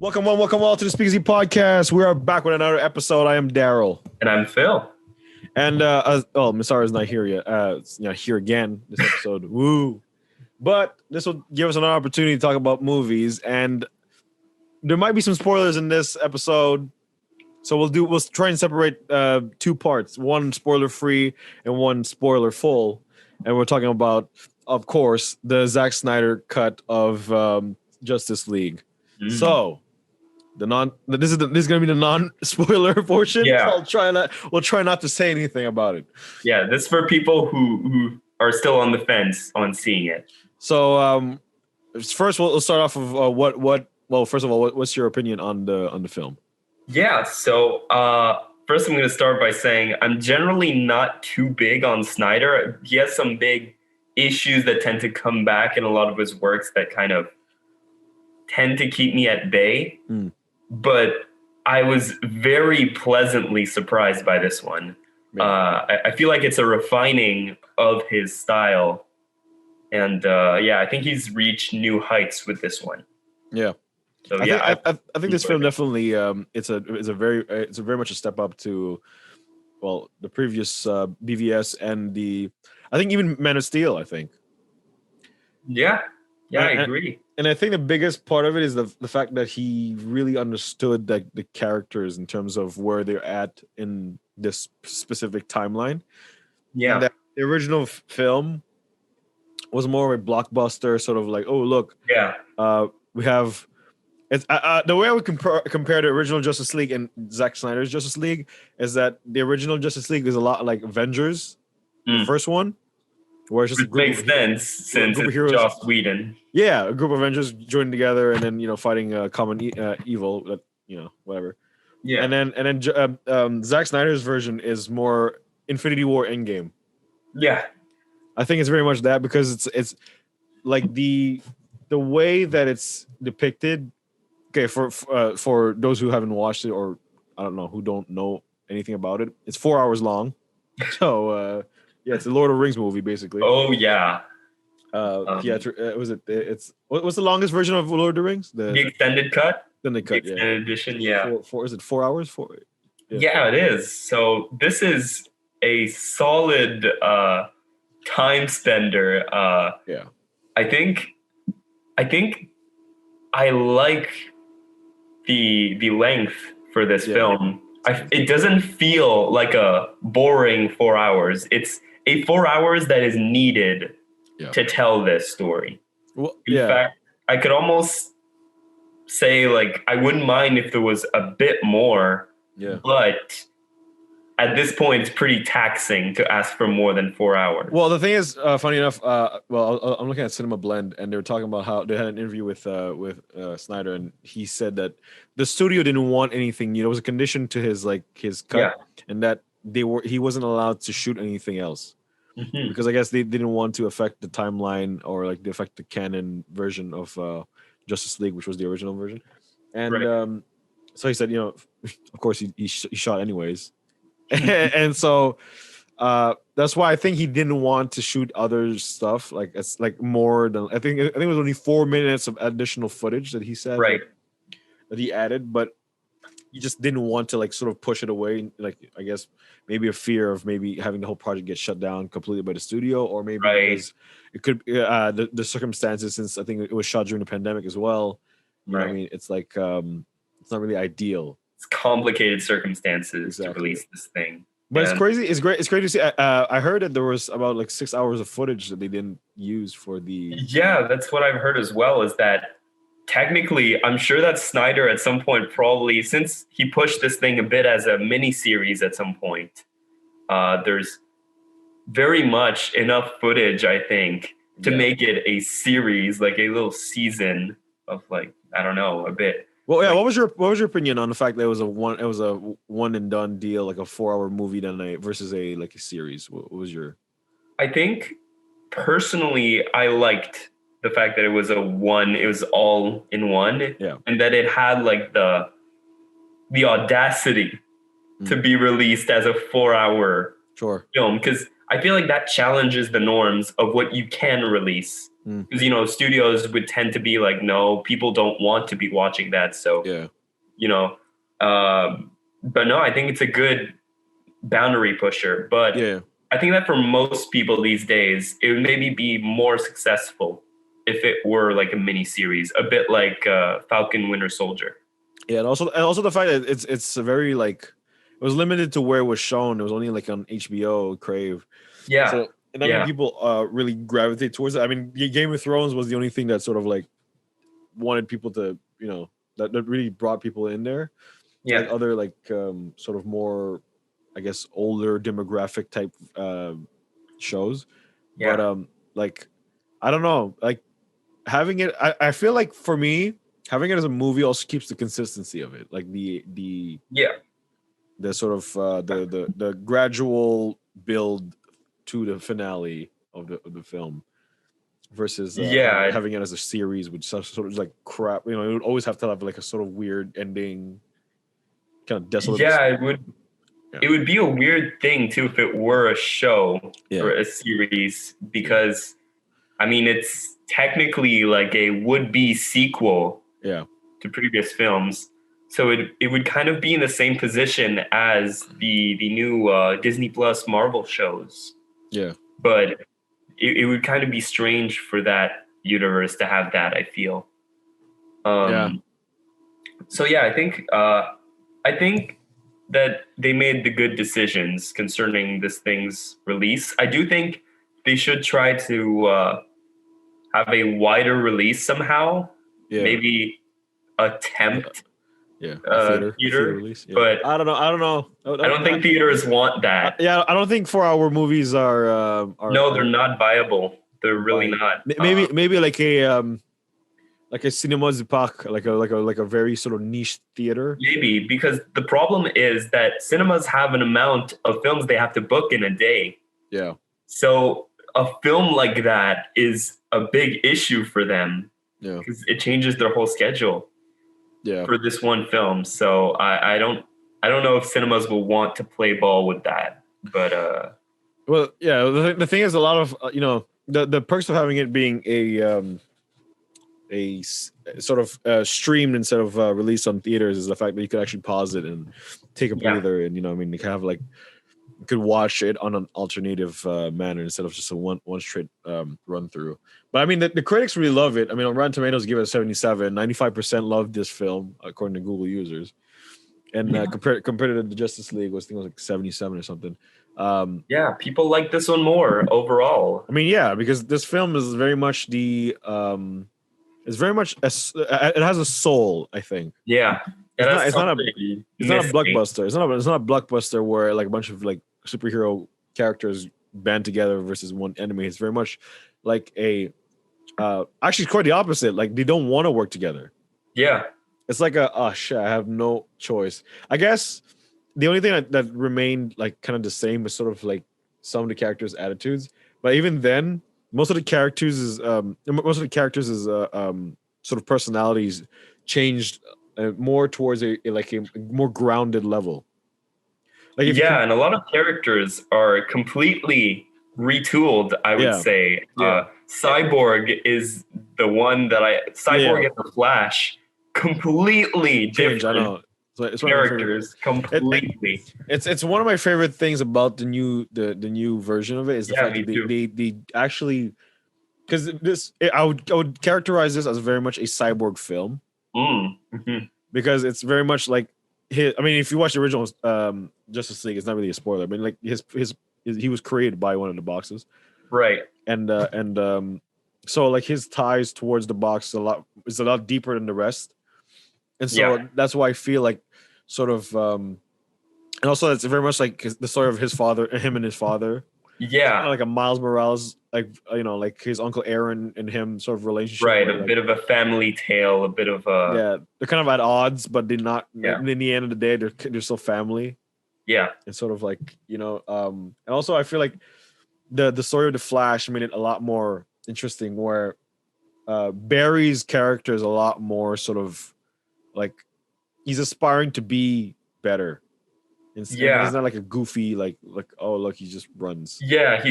Welcome all to the Speakeasy podcast. We are back with another episode. I am Daryl, And I'm Phil. and Masara is not here yet. It's not here again this episode. Woo! But this will give us another opportunity to talk about movies, and there might be some spoilers in this episode. So we'll try and separate two parts: one spoiler free and one spoiler full. And we're talking about, of course, the Zack Snyder cut of Justice League. So this is gonna be the non-spoiler portion. Yeah. So we'll try not to say anything about it. Yeah, this is for people who are still on the fence on seeing it. So first we'll start off of first of all, what's your opinion on the film? Yeah, so first I'm going to start by saying I'm generally not too big on Snyder. He has some big issues that tend to come back in a lot of his works that kind of tend to keep me at bay. But I was very pleasantly surprised by this one. I feel like it's a refining of his style. And I think he's reached new heights with this one. Yeah. So I think this film definitely it's very much a step up to the previous BVS and I think even Man of Steel. I think. Yeah, I agree. And I think the biggest part of it is the fact that he really understood the characters in terms of where they're at in this specific timeline. Yeah, that the original film was more of a blockbuster, sort of like, oh look, we have. It's the way I would compare the original Justice League and Zack Snyder's Justice League is that the original Justice League is a lot like Avengers, the first one, where it's just a group makes sense since it's heroes. Joss Whedon. Yeah, a group of Avengers joined together and then fighting common evil, that whatever. Yeah, and then Zack Snyder's version is more Infinity War Endgame. Yeah, I think it's very much that because it's like the way that it's depicted. Okay, for those who haven't watched it or I don't know who don't know anything about it, it's 4 hours long. So it's a Lord of the Rings movie basically. Oh yeah. It's what's the longest version of Lord of the Rings? The extended cut. The extended edition. Yeah. Is it 4 hours? Yeah, it is. So this is a solid time spender. I think I like the length for this film. It doesn't feel like a boring 4 hours. It's a 4 hours that is needed to tell this story. Well, in fact, I could almost say like I wouldn't mind if there was a bit more. Yeah. But at this point, it's pretty taxing to ask for more than 4 hours. Well, the thing is, funny enough, I'm looking at Cinema Blend, and they were talking about how they had an interview with Snyder, and he said that the studio didn't want anything. It was a condition to his cut, and that he wasn't allowed to shoot anything else because I guess they didn't want to affect the timeline or affect the canon version of Justice League, which was the original version. And so he said, of course he shot anyways. And so that's why I think he didn't want to shoot other stuff. Like it's like more than I think it was only 4 minutes of additional footage that he said that he added, but he just didn't want to sort of push it away. I guess maybe a fear of maybe having the whole project get shut down completely by the studio, or maybe because it could the circumstances, since I think it was shot during the pandemic as well. You know what I mean, it's like it's not really ideal. It's complicated circumstances to release this thing. But it's crazy. It's great. It's great to see. I heard that there was about 6 hours of footage that they didn't use for the. Yeah, that's what I've heard as well. Is that technically, I'm sure that Snyder at some point probably, since he pushed this thing a bit as a mini series at some point, there's very much enough footage, I think, to make it a series, like a little season of I don't know, a bit. Well, yeah. What was your opinion on the fact that it was a one and done deal, like a 4 hour movie versus a series? What was your? I think personally, I liked the fact that it was all in one, and that it had the audacity to be released as a 4 hour film, because I feel like that challenges the norms of what you can release Mm. Because, you know, studios would tend to be like, no, people don't want to be watching that. So, Yeah. you know, but no, I think it's a good boundary pusher. But Yeah. I think that for most people these days, it would maybe be more successful if it were like a mini series, a bit like Falcon Winter Soldier. Yeah, and also the fact that it's a very like it was limited to where it was shown. It was only like on HBO, Crave. Yeah. So and that many Yeah. people really gravitate towards it. I mean, Game of Thrones was the only thing that sort of like wanted people to, that really brought people in there. Yeah. Like other like sort of more, I guess, older demographic type shows. Yeah. But like I don't know, like having it, I feel like for me, having it as a movie also keeps the consistency of it. Like Yeah. the sort of the gradual build to the finale of the film versus Yeah. having it as a series with such sort of like crap. You know, it would always have to have like a sort of weird ending, kind of desolate. Yeah, it would. Yeah. It would be a weird thing too if it were a show Yeah. or a series, because I mean it's technically like a would-be sequel Yeah. to previous films. So it would kind of be in the same position as the new Disney Plus Marvel shows. Yeah. But it would kind of be strange for that universe to have that, I feel. Yeah. So yeah, I think that they made the good decisions concerning this thing's release. I do think they should try to have a wider release somehow. Yeah. Maybe attempt theater release. Yeah. But I don't know. I don't think theaters want that. I don't think 4-hour movies are no, they're not viable. They're really not. Maybe like a cinéma du parc, like a very sort of niche theater. Maybe, because the problem is that cinemas have an amount of films they have to book in a day. Yeah. So a film like that is a big issue for them. Yeah. Because it changes their whole schedule. Yeah. For this one film. So I don't know if cinemas will want to play ball with that. But well, yeah, the thing is, a lot of the perks of having it being a sort of streamed instead of released on theaters is the fact that you could actually pause it and take a breather, and I mean, you can have like you could watch it on an alternative manner instead of just a one straight run through. But I mean, the critics really love it. I mean, on Rotten Tomatoes, give it a 77. 95% loved this film according to Google users, and compared to the Justice League, was like 77 or something. Yeah, people like this one more overall. I mean, yeah, because this film is very much it's very much it has a soul, I think. Yeah, it's not a blockbuster. It's not a blockbuster where like a bunch of like superhero characters band together versus one enemy. It's very much like a actually it's quite the opposite. Like they don't want to work together. Yeah, it's like shit, I have no choice. I guess the only thing that remained like kind of the same was sort of like some of the characters' attitudes. But even then, most of the characters is sort of personalities changed more towards a more grounded level. Like and a lot of characters are completely retooled, I would say. Cyborg is the one that Cyborg and the Flash completely different. I know. It's characters completely. It's one of my favorite things about the new version of it is the fact that they actually, because I would characterize this as very much a cyborg film. Mm-hmm. Because it's very much like if you watch the original Justice League, it's not really a spoiler, but like he was created by one of the boxes, right? And so like his ties towards the box is a lot deeper than the rest, and so that's why I feel like sort of and also it's very much like the story of him and his father. Yeah, kind of like a Miles Morales, like like his uncle Aaron and him sort of relationship. Right, a bit of a family tale, a bit of a they're kind of at odds, but they're not. Yeah. In the end of the day, they're still family. Yeah, it's sort of like and also I feel like the story of the Flash made it a lot more interesting, where Barry's character is a lot more sort of like he's aspiring to be better. He's not like a goofy like oh look, he just runs. Yeah,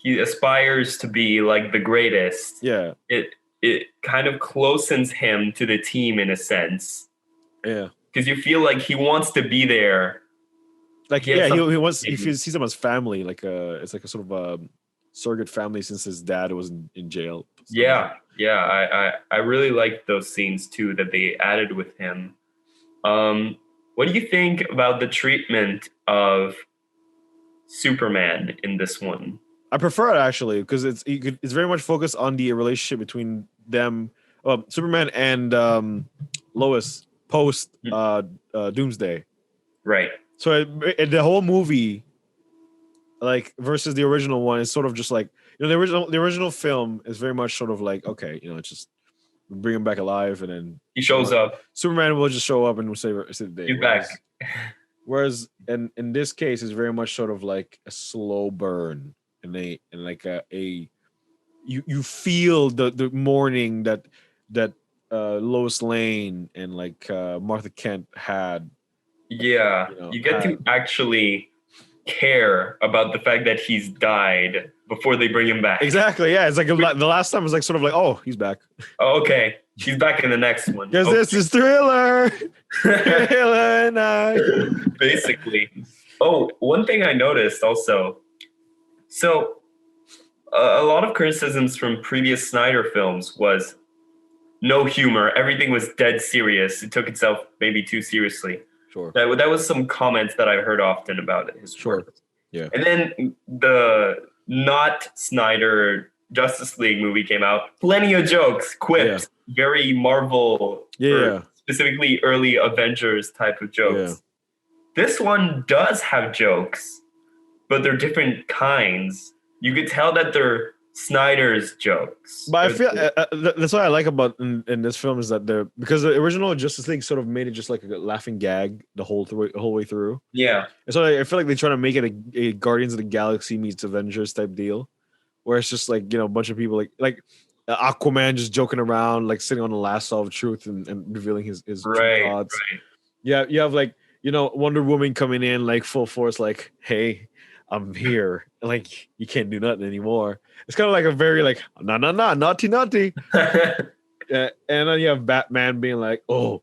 he aspires to be like the greatest. Yeah. It kind of closens him to the team in a sense. Yeah. Because you feel like he wants to be there. Like He has he something wants to he do. sees them as family, like it's like a sort of surrogate family since his dad was in jail. Yeah, I really liked those scenes too that they added with him. What do you think about the treatment of Superman in this one? I prefer it actually because it's very much focused on the relationship between them, Superman and Lois post Doomsday. Right. So the whole movie, like versus the original one, is sort of just like the original film is very much sort of like okay, it's just bring him back alive and then He shows up. Superman will just show up and will save the day. He's back. Whereas in this case, it's very much sort of like a slow burn and like you feel the mourning that Lois Lane and like Martha Kent had. Yeah, you get to actually care about the fact that he's died before they bring him back. Exactly. Yeah, it's like the last time was like sort of like, oh, he's back. Oh, okay, he's back in the next one. Because this is Thriller. Thriller night. Basically. Oh, one thing I noticed also. So, a lot of criticisms from previous Snyder films was no humor. Everything was dead serious. It took itself maybe too seriously. Sure. That was some comments that I heard often about his work. Yeah. And then the not Snyder Justice League movie came out. Plenty of jokes, quips, very Marvel, specifically early Avengers type of jokes. Yeah. This one does have jokes, but they're different kinds. You could tell that they're Snyder's jokes. But I feel that's what I like about in this film is that because the original Justice League sort of made it just like a laughing gag the whole way through. Yeah. And so I feel like they're trying to make it a Guardians of the Galaxy meets Avengers type deal, where it's just like a bunch of people like Aquaman just joking around, like sitting on the lasso of truth and revealing his true thoughts. Right. Yeah, you have like Wonder Woman coming in like full force, like, hey, I'm here. Like, you can't do nothing anymore. It's kind of like a very like, naughty. And then you have Batman being like, oh,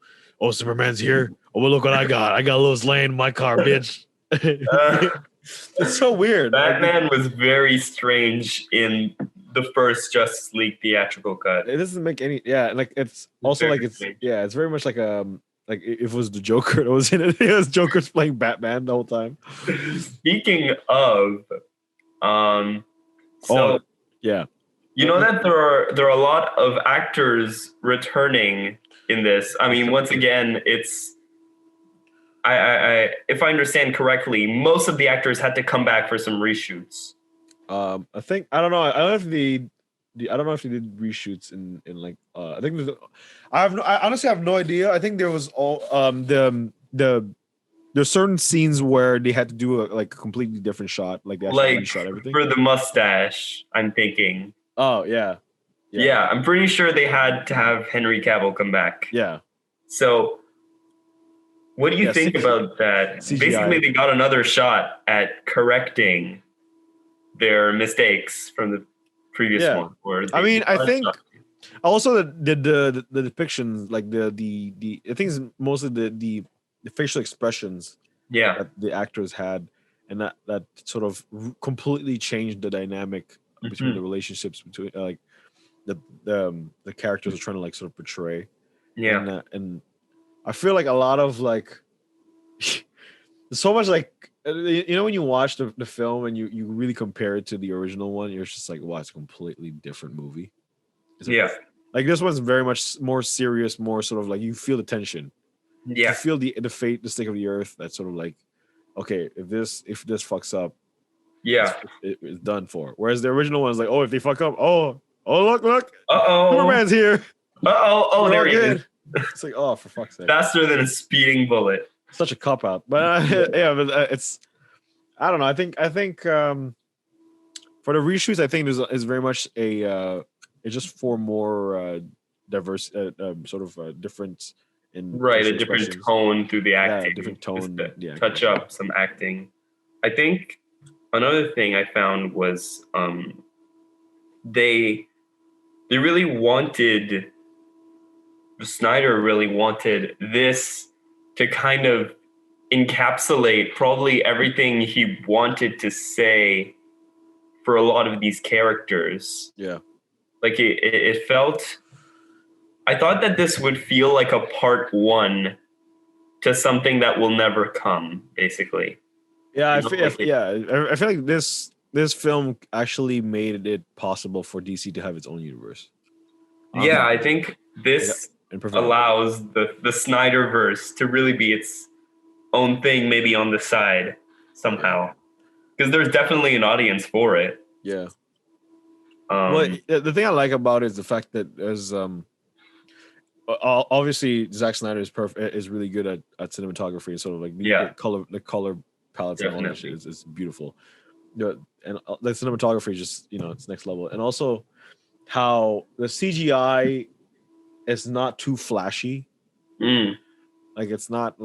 Superman's here. Oh, well, look what I got. I got Lois Lane in my car, bitch. It's so weird. Batman was very strange in the first Justice League theatrical cut. It doesn't make any, like it's also like it's strange. It's very much like like if it was the Joker that was in it. It was Joker's playing Batman the whole time. Speaking of, you know that there are a lot of actors returning in this. I mean, once again, it's I if I understand correctly, most of the actors had to come back for some reshoots. I think I don't know if I don't know if they did reshoots in like I think I honestly have no idea. I think there was all there's certain scenes where they had to do a completely different shot, like they actually reshot everything. For the mustache, I'm thinking. Oh yeah, I'm pretty sure they had to have Henry Cavill come back. Yeah. So, what do you think about that? CGI. Basically, they got another shot at correcting their mistakes from the previous one. I mean, I think also the depictions, like the I think it's mostly the facial expressions that the actors had, and that sort of completely changed the dynamic between the relationships between like the characters are trying to like sort of portray. Yeah, and I feel like a lot of like so much like when you watch the film and you really compare it to the original one, you're just like, wow, it's a completely different movie. Like this one's very much more serious, more sort of like you feel the tension. You feel the fate, the stake of the earth. That's sort of like, okay, if this fucks up, it's done for. Whereas the original one is like, oh, if they fuck up, oh look, Superman's here. Oh, there he is. It's like, oh, for fuck's sake, faster than a speeding bullet. Such a cop out, but but it's, I don't know. I think for the reshoots, I think is very much it's just for more diverse, sort of different in a different tone through the acting, different tone, touch up some acting. I think another thing I found was they really wanted Snyder really wanted this to kind of encapsulate probably everything he wanted to say for a lot of these characters. Yeah. Like it felt. I thought that this would feel like a part one to something that will never come, basically. Yeah, You know, like I feel like this film actually made it possible for DC to have its own universe. yeah, I think this allows the Snyderverse to really be its own thing, maybe on the side somehow, because there's definitely an audience for it. Yeah. Well, the thing I like about it is the fact that there's obviously Zack Snyder is really good at cinematography and sort of like the color palettes and all that shit is beautiful. And the cinematography is just, it's next level. And also how the CGI is not too flashy. Like it's not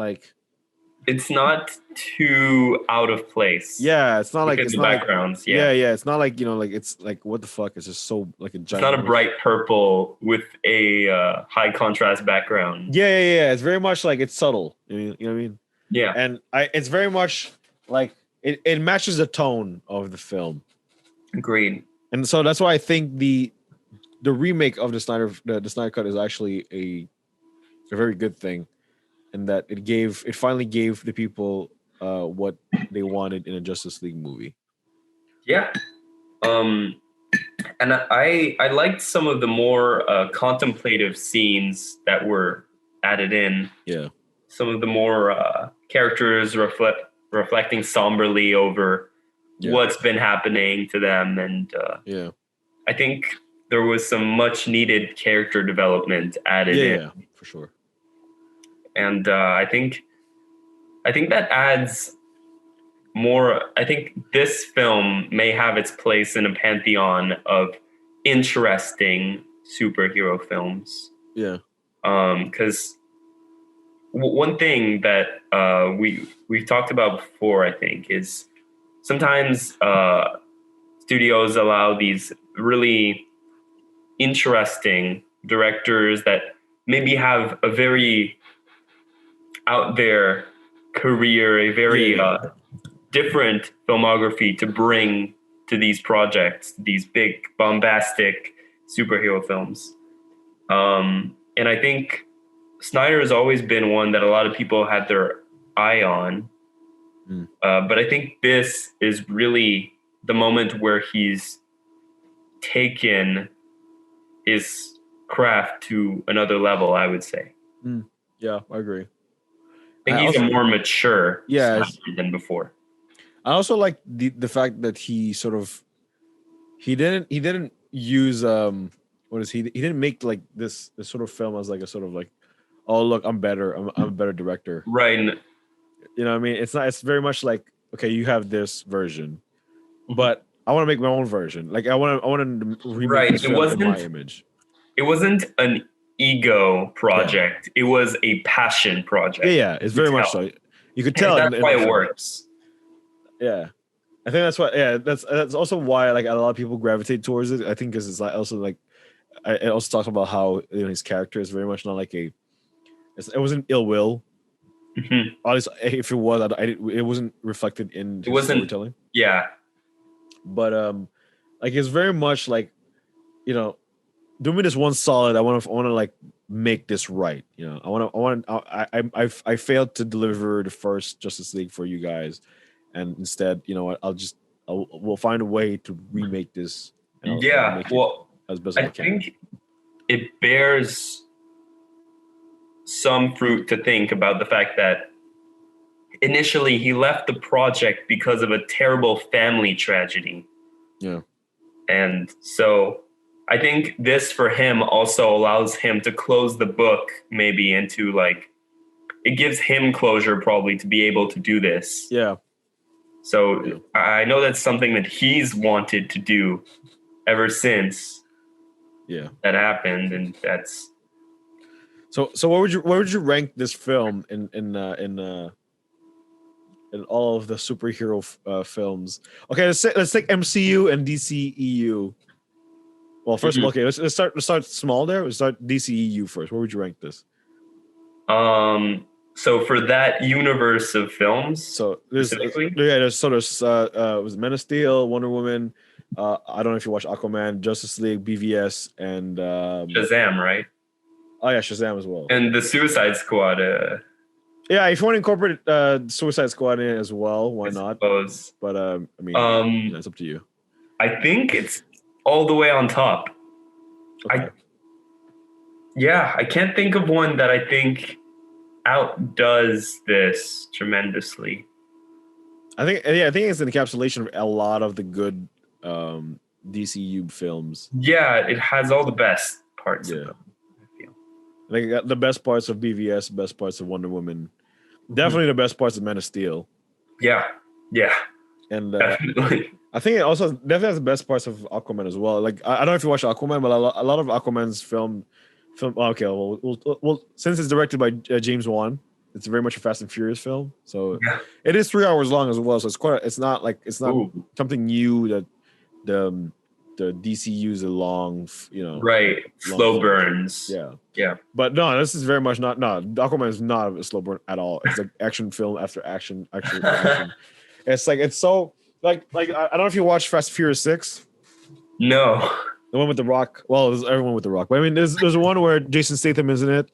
too out of place. Yeah, it's not like it's the backgrounds. It's not like it's like what the fuck? It's just so like a giant. It's not a bright purple with a high contrast background. Yeah. It's very much like it's subtle. You know what I mean? Yeah. And it's very much like it matches the tone of the film. Agreed. And so that's why I think the remake of the Snyder Cut is actually a very good thing, and that it finally gave the people what they wanted in a Justice League movie. Yeah. And I liked some of the more contemplative scenes that were added in. Yeah. Some of the more characters reflecting somberly over what's been happening to them, and I think there was some much needed character development added in. Yeah, for sure. And I think that adds more. I think this film may have its place in a pantheon of interesting superhero films. Yeah. Because one thing that we've talked about before, I think, is sometimes studios allow these really interesting directors that maybe have a very out there career, a very different filmography to bring to these projects, these big bombastic superhero films. And I think Snyder has always been one that a lot of people had their eye on. But I think this is really the moment where he's taken his craft to another level, I would say. Yeah, I agree. I think he's a more mature Snyder than before. I also like the fact that he sort of he didn't use he didn't make like this sort of film as like a sort of like, oh look, I'm a better director. Right. You know what I mean? It's very much like, okay, you have this version, but I want to make my own version. Like I want to remake this film in my image. It wasn't an ego project. It was a passion project. Yeah, it's very much so. You could tell. That's why it works. Yeah, I think that's why. Yeah, that's also why like a lot of people gravitate towards it. I think because it's like also like it also talks about how his character is very much not like it wasn't ill will. Honestly, if it was, it wasn't reflected in his storytelling. Yeah, but like it's very much like, do me this one solid. I want to like make this right. I failed to deliver the first Justice League for you guys, and instead, we'll find a way to remake this. As best I can. Think it bears some fruit to think about the fact that initially he left the project because of a terrible family tragedy. Yeah, and so I think this for him also allows him to close the book, maybe into like, it gives him closure probably to be able to do this. Yeah. So I know that's something that he's wanted to do ever since that happened. And that's. So where would you rank this film in in all of the superhero films. Okay, let's take MCU and DCEU. Well, first of all, okay, let's start small there. Let's start DCEU first. Where would you rank this? So for that universe of films, So there's specifically, was Man of Steel, Wonder Woman. I don't know if you watch Aquaman, Justice League, BVS, and Shazam, right? oh yeah, Shazam as well. And the Suicide Squad. Yeah, if you want to incorporate Suicide Squad in it as well, why not? Suppose. But I mean, it's up to you. I think it's all the way on top. Okay. I can't think of one that I think outdoes this tremendously. I think it's an encapsulation of a lot of the good DCU films. Yeah, it has all the best parts of them, I feel. Like the best parts of BVS, best parts of Wonder Woman, definitely the best parts of Man of Steel. Yeah, and definitely. I think it also definitely has the best parts of Aquaman as well. Like I don't know if you watch Aquaman, but a lot of Aquaman's film. Okay, well, since it's directed by James Wan, it's very much a Fast and Furious film. So it is 3 hours long as well. So it's not something new that the DC use a long, right, slow burns. Yeah. But no, this is very much not. No, Aquaman is not a slow burn at all. It's like action film after action. It's like it's so like I don't know if you watched Fast and Furious 6. No. The one with The Rock. Well, there's everyone with The Rock. But I mean, there's one where Jason Statham is in it.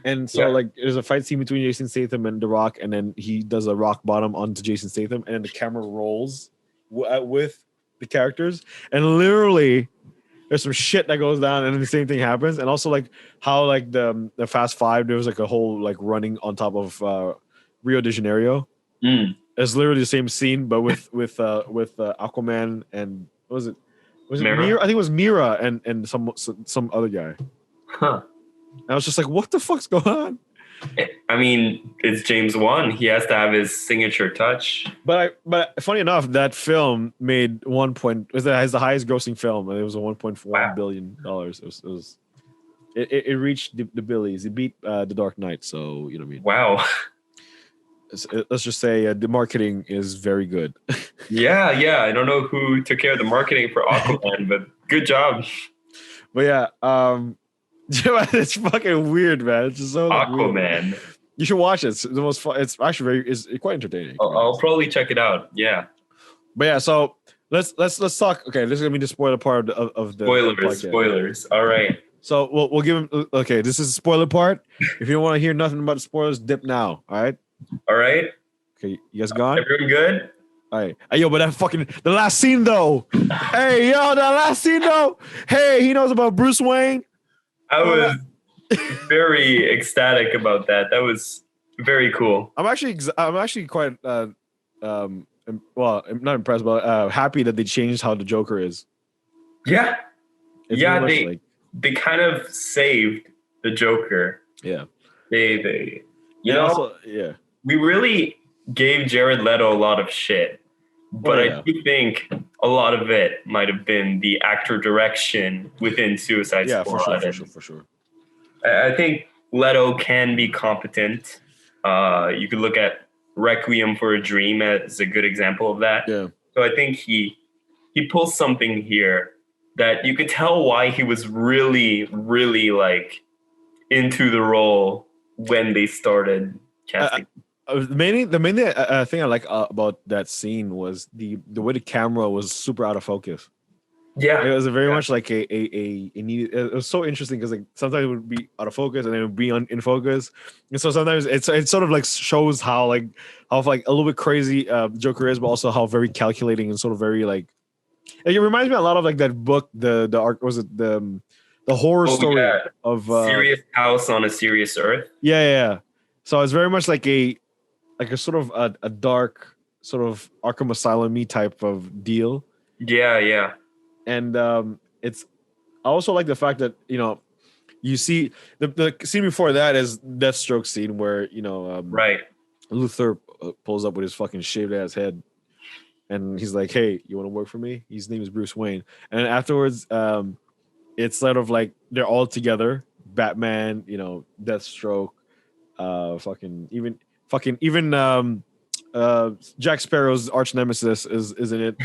And so, like, there's a fight scene between Jason Statham and The Rock. And then he does a rock bottom onto Jason Statham. And then the camera rolls with the characters. And literally, there's some shit that goes down. And then the same thing happens. And also, like, how, like, the Fast Five, there was, like, a whole, like, running on top of Rio de Janeiro. It's literally the same scene, but with Aquaman and, what was it? Was it Mira? I think it was Mira and some other guy. Huh. And I was just like, what the fuck's going on? I mean, it's James Wan. He has to have his signature touch. But funny enough, that film made has the highest grossing film, and it was a $1.4 billion. It reached the billies. It beat The Dark Knight. So you know what I mean. Wow. Let's just say the marketing is very good. Yeah. I don't know who took care of the marketing for Aquaman, but good job. But yeah, it's fucking weird, man. It's just so Aquaman. Weird. You should watch it. It's the most fun. It's actually it's quite entertaining. I'll probably check it out. Yeah. But yeah, so let's talk. Okay, this is gonna be the spoiler part of the spoilers. All right. So we'll give him. Okay, this is the spoiler part. If you don't want to hear nothing about the spoilers, dip now. All right. All right. Okay, you guys gone? Everyone good? All right. Hey, yo, but the last scene though. Hey, yo, that last scene though. Hey, he knows about Bruce Wayne. I was very ecstatic about that. That was very cool. I'm actually quite well, I'm not impressed, but happy that they changed how the Joker is. Yeah. They kind of saved the Joker. Yeah. They also, we really gave Jared Leto a lot of shit, but I do think a lot of it might have been the actor direction within Suicide Squad. For sure. I think Leto can be competent. You could look at Requiem for a Dream as a good example of that. Yeah. So I think he pulls something here that you could tell why he was really, really like into the role when they started casting. The main thing I like about that scene was the way the camera was super out of focus. Yeah, it was very much like a needed. It was so interesting because like sometimes it would be out of focus and then it would be in focus, and so sometimes it sort of like shows how a little bit crazy Joker is, but also how very calculating and sort of very like it reminds me a lot of like that book the horror story of Serious House on a Serious Earth. Yeah. So it's very much like a sort of a dark sort of Arkham Asylum-y type of deal. Yeah. And it's I also like the fact that you see the scene before that is Deathstroke scene where right, Luthor pulls up with his fucking shaved ass head, and he's like, "Hey, you want to work for me?" His name is Bruce Wayne, and then afterwards, it's sort of like they're all together. Batman, Deathstroke, even Jack Sparrow's arch nemesis is in it.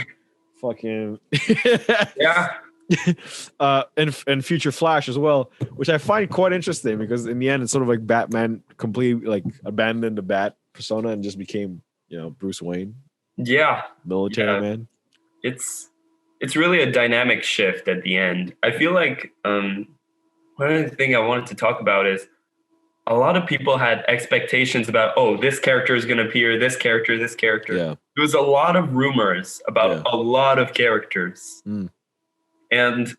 Fucking Yeah. and future Flash as well, which I find quite interesting because in the end it's sort of like Batman completely like abandoned the Bat persona and just became Bruce Wayne, Yeah. military man. It's really a dynamic shift at the end. I feel like one other thing I wanted to talk about is a lot of people had expectations about, this character is going to appear, this character. Yeah. There was a lot of rumors about a lot of characters. And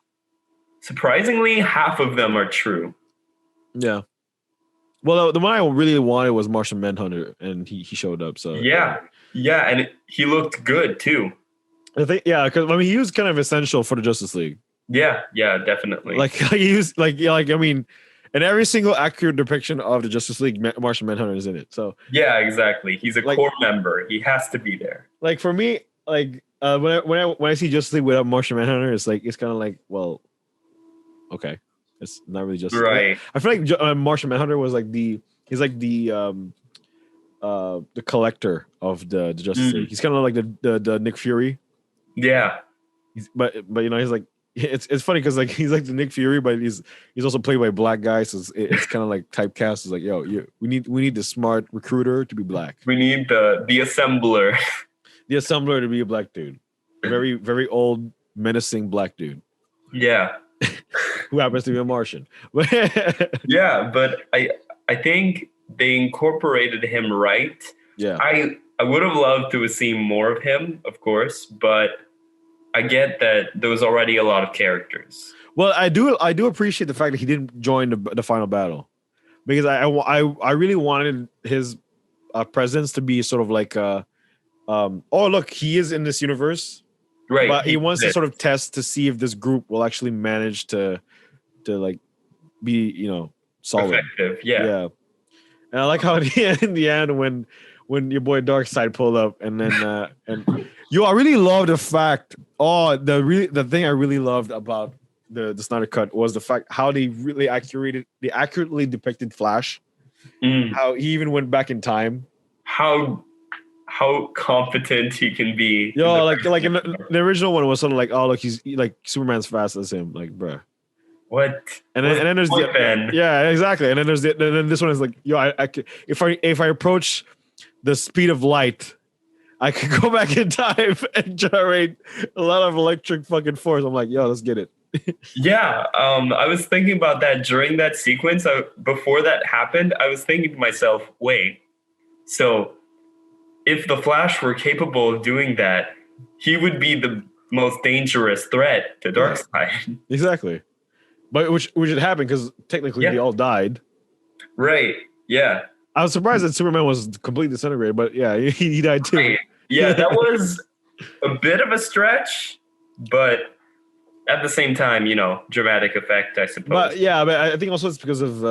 surprisingly, half of them are true. Yeah. Well, the one I really wanted was Martian Manhunter, and he showed up. So yeah, and he looked good too. I think because he was kind of essential for the Justice League. Yeah, definitely. Like he was in every single accurate depiction of the Justice League, Martian Manhunter is in it. So yeah, exactly. He's a core member. He has to be there. Like for me, when I see Justice League without Martian Manhunter, it's kind of like, well, okay, it's not really Justice right. League. I feel like Martian Manhunter was he's like the collector of the Justice League. He's kind of like the Nick Fury. Yeah, but he's like. It's funny because he's like the Nick Fury, but he's also played by black guys. So it's kind of like typecast. It's like, we need the smart recruiter to be black. We need the assembler, the assembler to be a black dude, very very old menacing black dude. Yeah, who happens to be a Martian. Yeah, but I think they incorporated him right. Yeah, I would have loved to have seen more of him, of course, but I get that there was already a lot of characters. Well, I do appreciate the fact that he didn't join the final battle, because I really wanted his presence to be sort of like look, he is in this universe, right? But he wants to sort of test to see if this group will actually manage to like be solid, effective. Yeah. And I like how in the end when your boy Darkseid pulled up, and then I really love the fact. The thing I really loved about the Snyder Cut was the fact how they really accurately depicted Flash. How he even went back in time. How competent he can be. Like in the original one was sort of like, look, he's like Superman's fast as him, like, bruh. What? And then there's yeah, exactly. And then then this one is like, if I approach the speed of light, I could go back in time and generate a lot of electric fucking force. I'm like, let's get it. Yeah, I was thinking about that during that sequence. Before that happened, I was thinking to myself, wait, so if the Flash were capable of doing that, he would be the most dangerous threat to Darkseid. Exactly. But which had happened because technically they all died. Right, yeah. I was surprised that Superman was completely disintegrated, but yeah, he died too. Right. Yeah, that was a bit of a stretch, but at the same time, dramatic effect, I suppose. But yeah, but I think also it's because of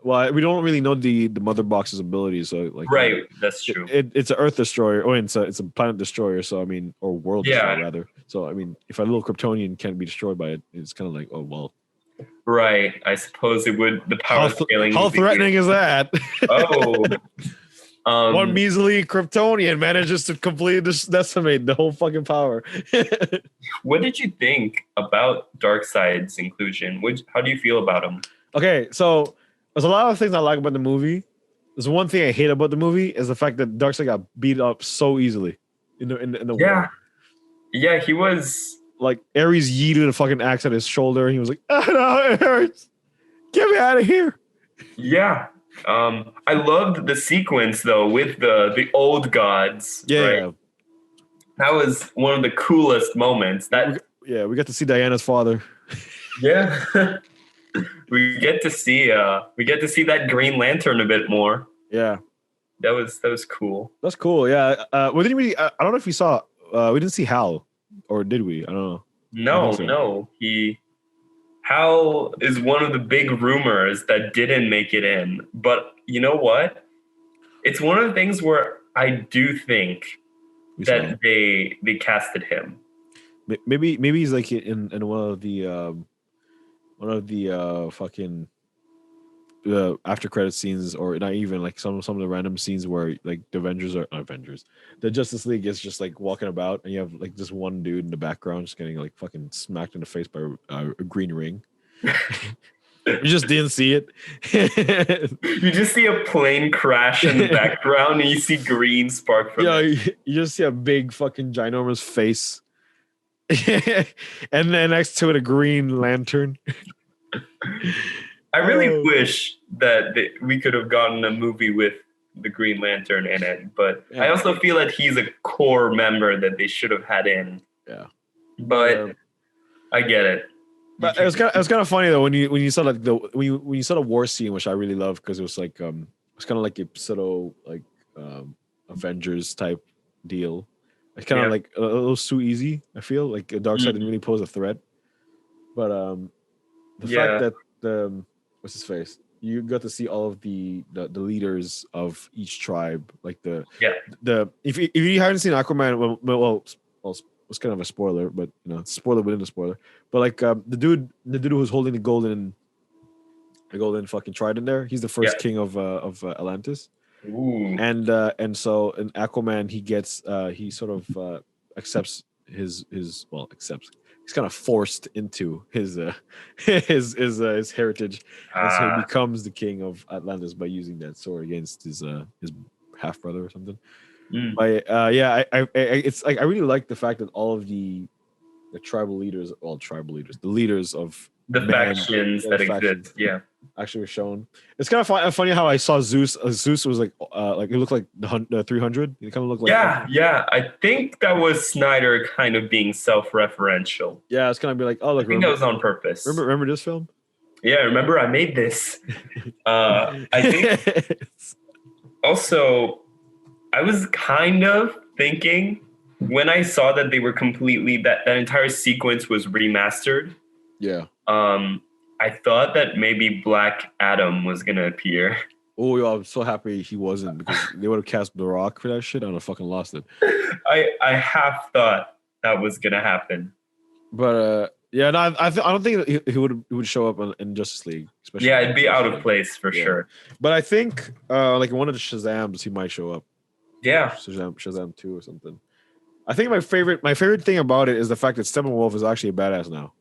we don't really know the Mother Box's abilities, so like right, that's true. It's an Earth destroyer, it's a planet destroyer. So I mean, or world destroyer rather. So I mean, if a little Kryptonian can't be destroyed by it, it's kind of like, oh well. Right, I suppose it would. The power scaling. How threatening is that? Oh. One measly Kryptonian manages to completely decimate the whole fucking power. What did you think about Darkseid's inclusion? How do you feel about him? Okay, so there's a lot of things I like about the movie. There's one thing I hate about the movie is the fact that Darkseid got beat up so easily in the war. Yeah, he was like Ares yeeted a fucking axe at his shoulder, and he was like, "Oh no, it hurts! Get me out of here!" Yeah. I loved the sequence though with the old gods. Yeah, right? That was one of the coolest moments. We got to see Diana's father. Yeah, we get to see that Green Lantern a bit more. Yeah, that was cool. That's cool. Yeah, we didn't really. I don't know if we saw. We didn't see Hal, or did we? I don't know. No. Hal is one of the big rumors that didn't make it in. But you know what? It's one of the things where I do think that they casted him. Maybe he's like in one of the fucking after credit scenes, or not even like some of the random scenes where like the Avengers are not Avengers, the Justice League is just like walking about, and you have like this one dude in the background just getting like fucking smacked in the face by a green ring. You just didn't see it. You just see a plane crash in the background, and you see green spark from it. You just see a big fucking ginormous face, and then next to it a green lantern. I really wish that we could have gotten a movie with the Green Lantern in it, but I also feel that he's a core member that they should have had in. Yeah, but I get it. But it was kind of funny though when you saw like when you saw the war scene, which I really loved because it was like it's kind of like a pseudo like Avengers type deal. It's kind of like a little too easy. I feel like Darkseid didn't really pose a threat, but the fact that what's his face, you got to see all of the leaders of each tribe, like the if you haven't seen Aquaman, well it's kind of a spoiler, but you know, spoiler within the spoiler. But like the dude who's holding the golden fucking trident there, he's the first king of Atlantis. Ooh. And so in Aquaman he gets he sort of accepts his accepts. He's kind of forced into his heritage, and so he becomes the king of Atlantis by using that sword against his half brother or something. But it's like I really like the fact that all of the tribal leaders, the leaders of the factions that exist, actually were shown. It's kind of funny how I saw Zeus. Zeus was like it looked like the 300. It kind of looked like I think that was Snyder kind of being self-referential. Yeah, it's kind of be like, oh look, I think that was on purpose. Remember this film? Yeah, remember I made this. I think also I was kind of thinking when I saw that they were completely that entire sequence was remastered. Yeah. I thought that maybe Black Adam was gonna appear. Oh, yo, I'm so happy he wasn't, because they would have cast The Rock for that shit. I would have fucking lost it. I half thought that was gonna happen. But yeah, no, I don't think he would show up in Justice League. Especially it'd be out of place for sure. But I think like in one of the Shazams, he might show up. Yeah, Shazam 2 or something. I think my favorite thing about it is the fact that Steppenwolf is actually a badass now.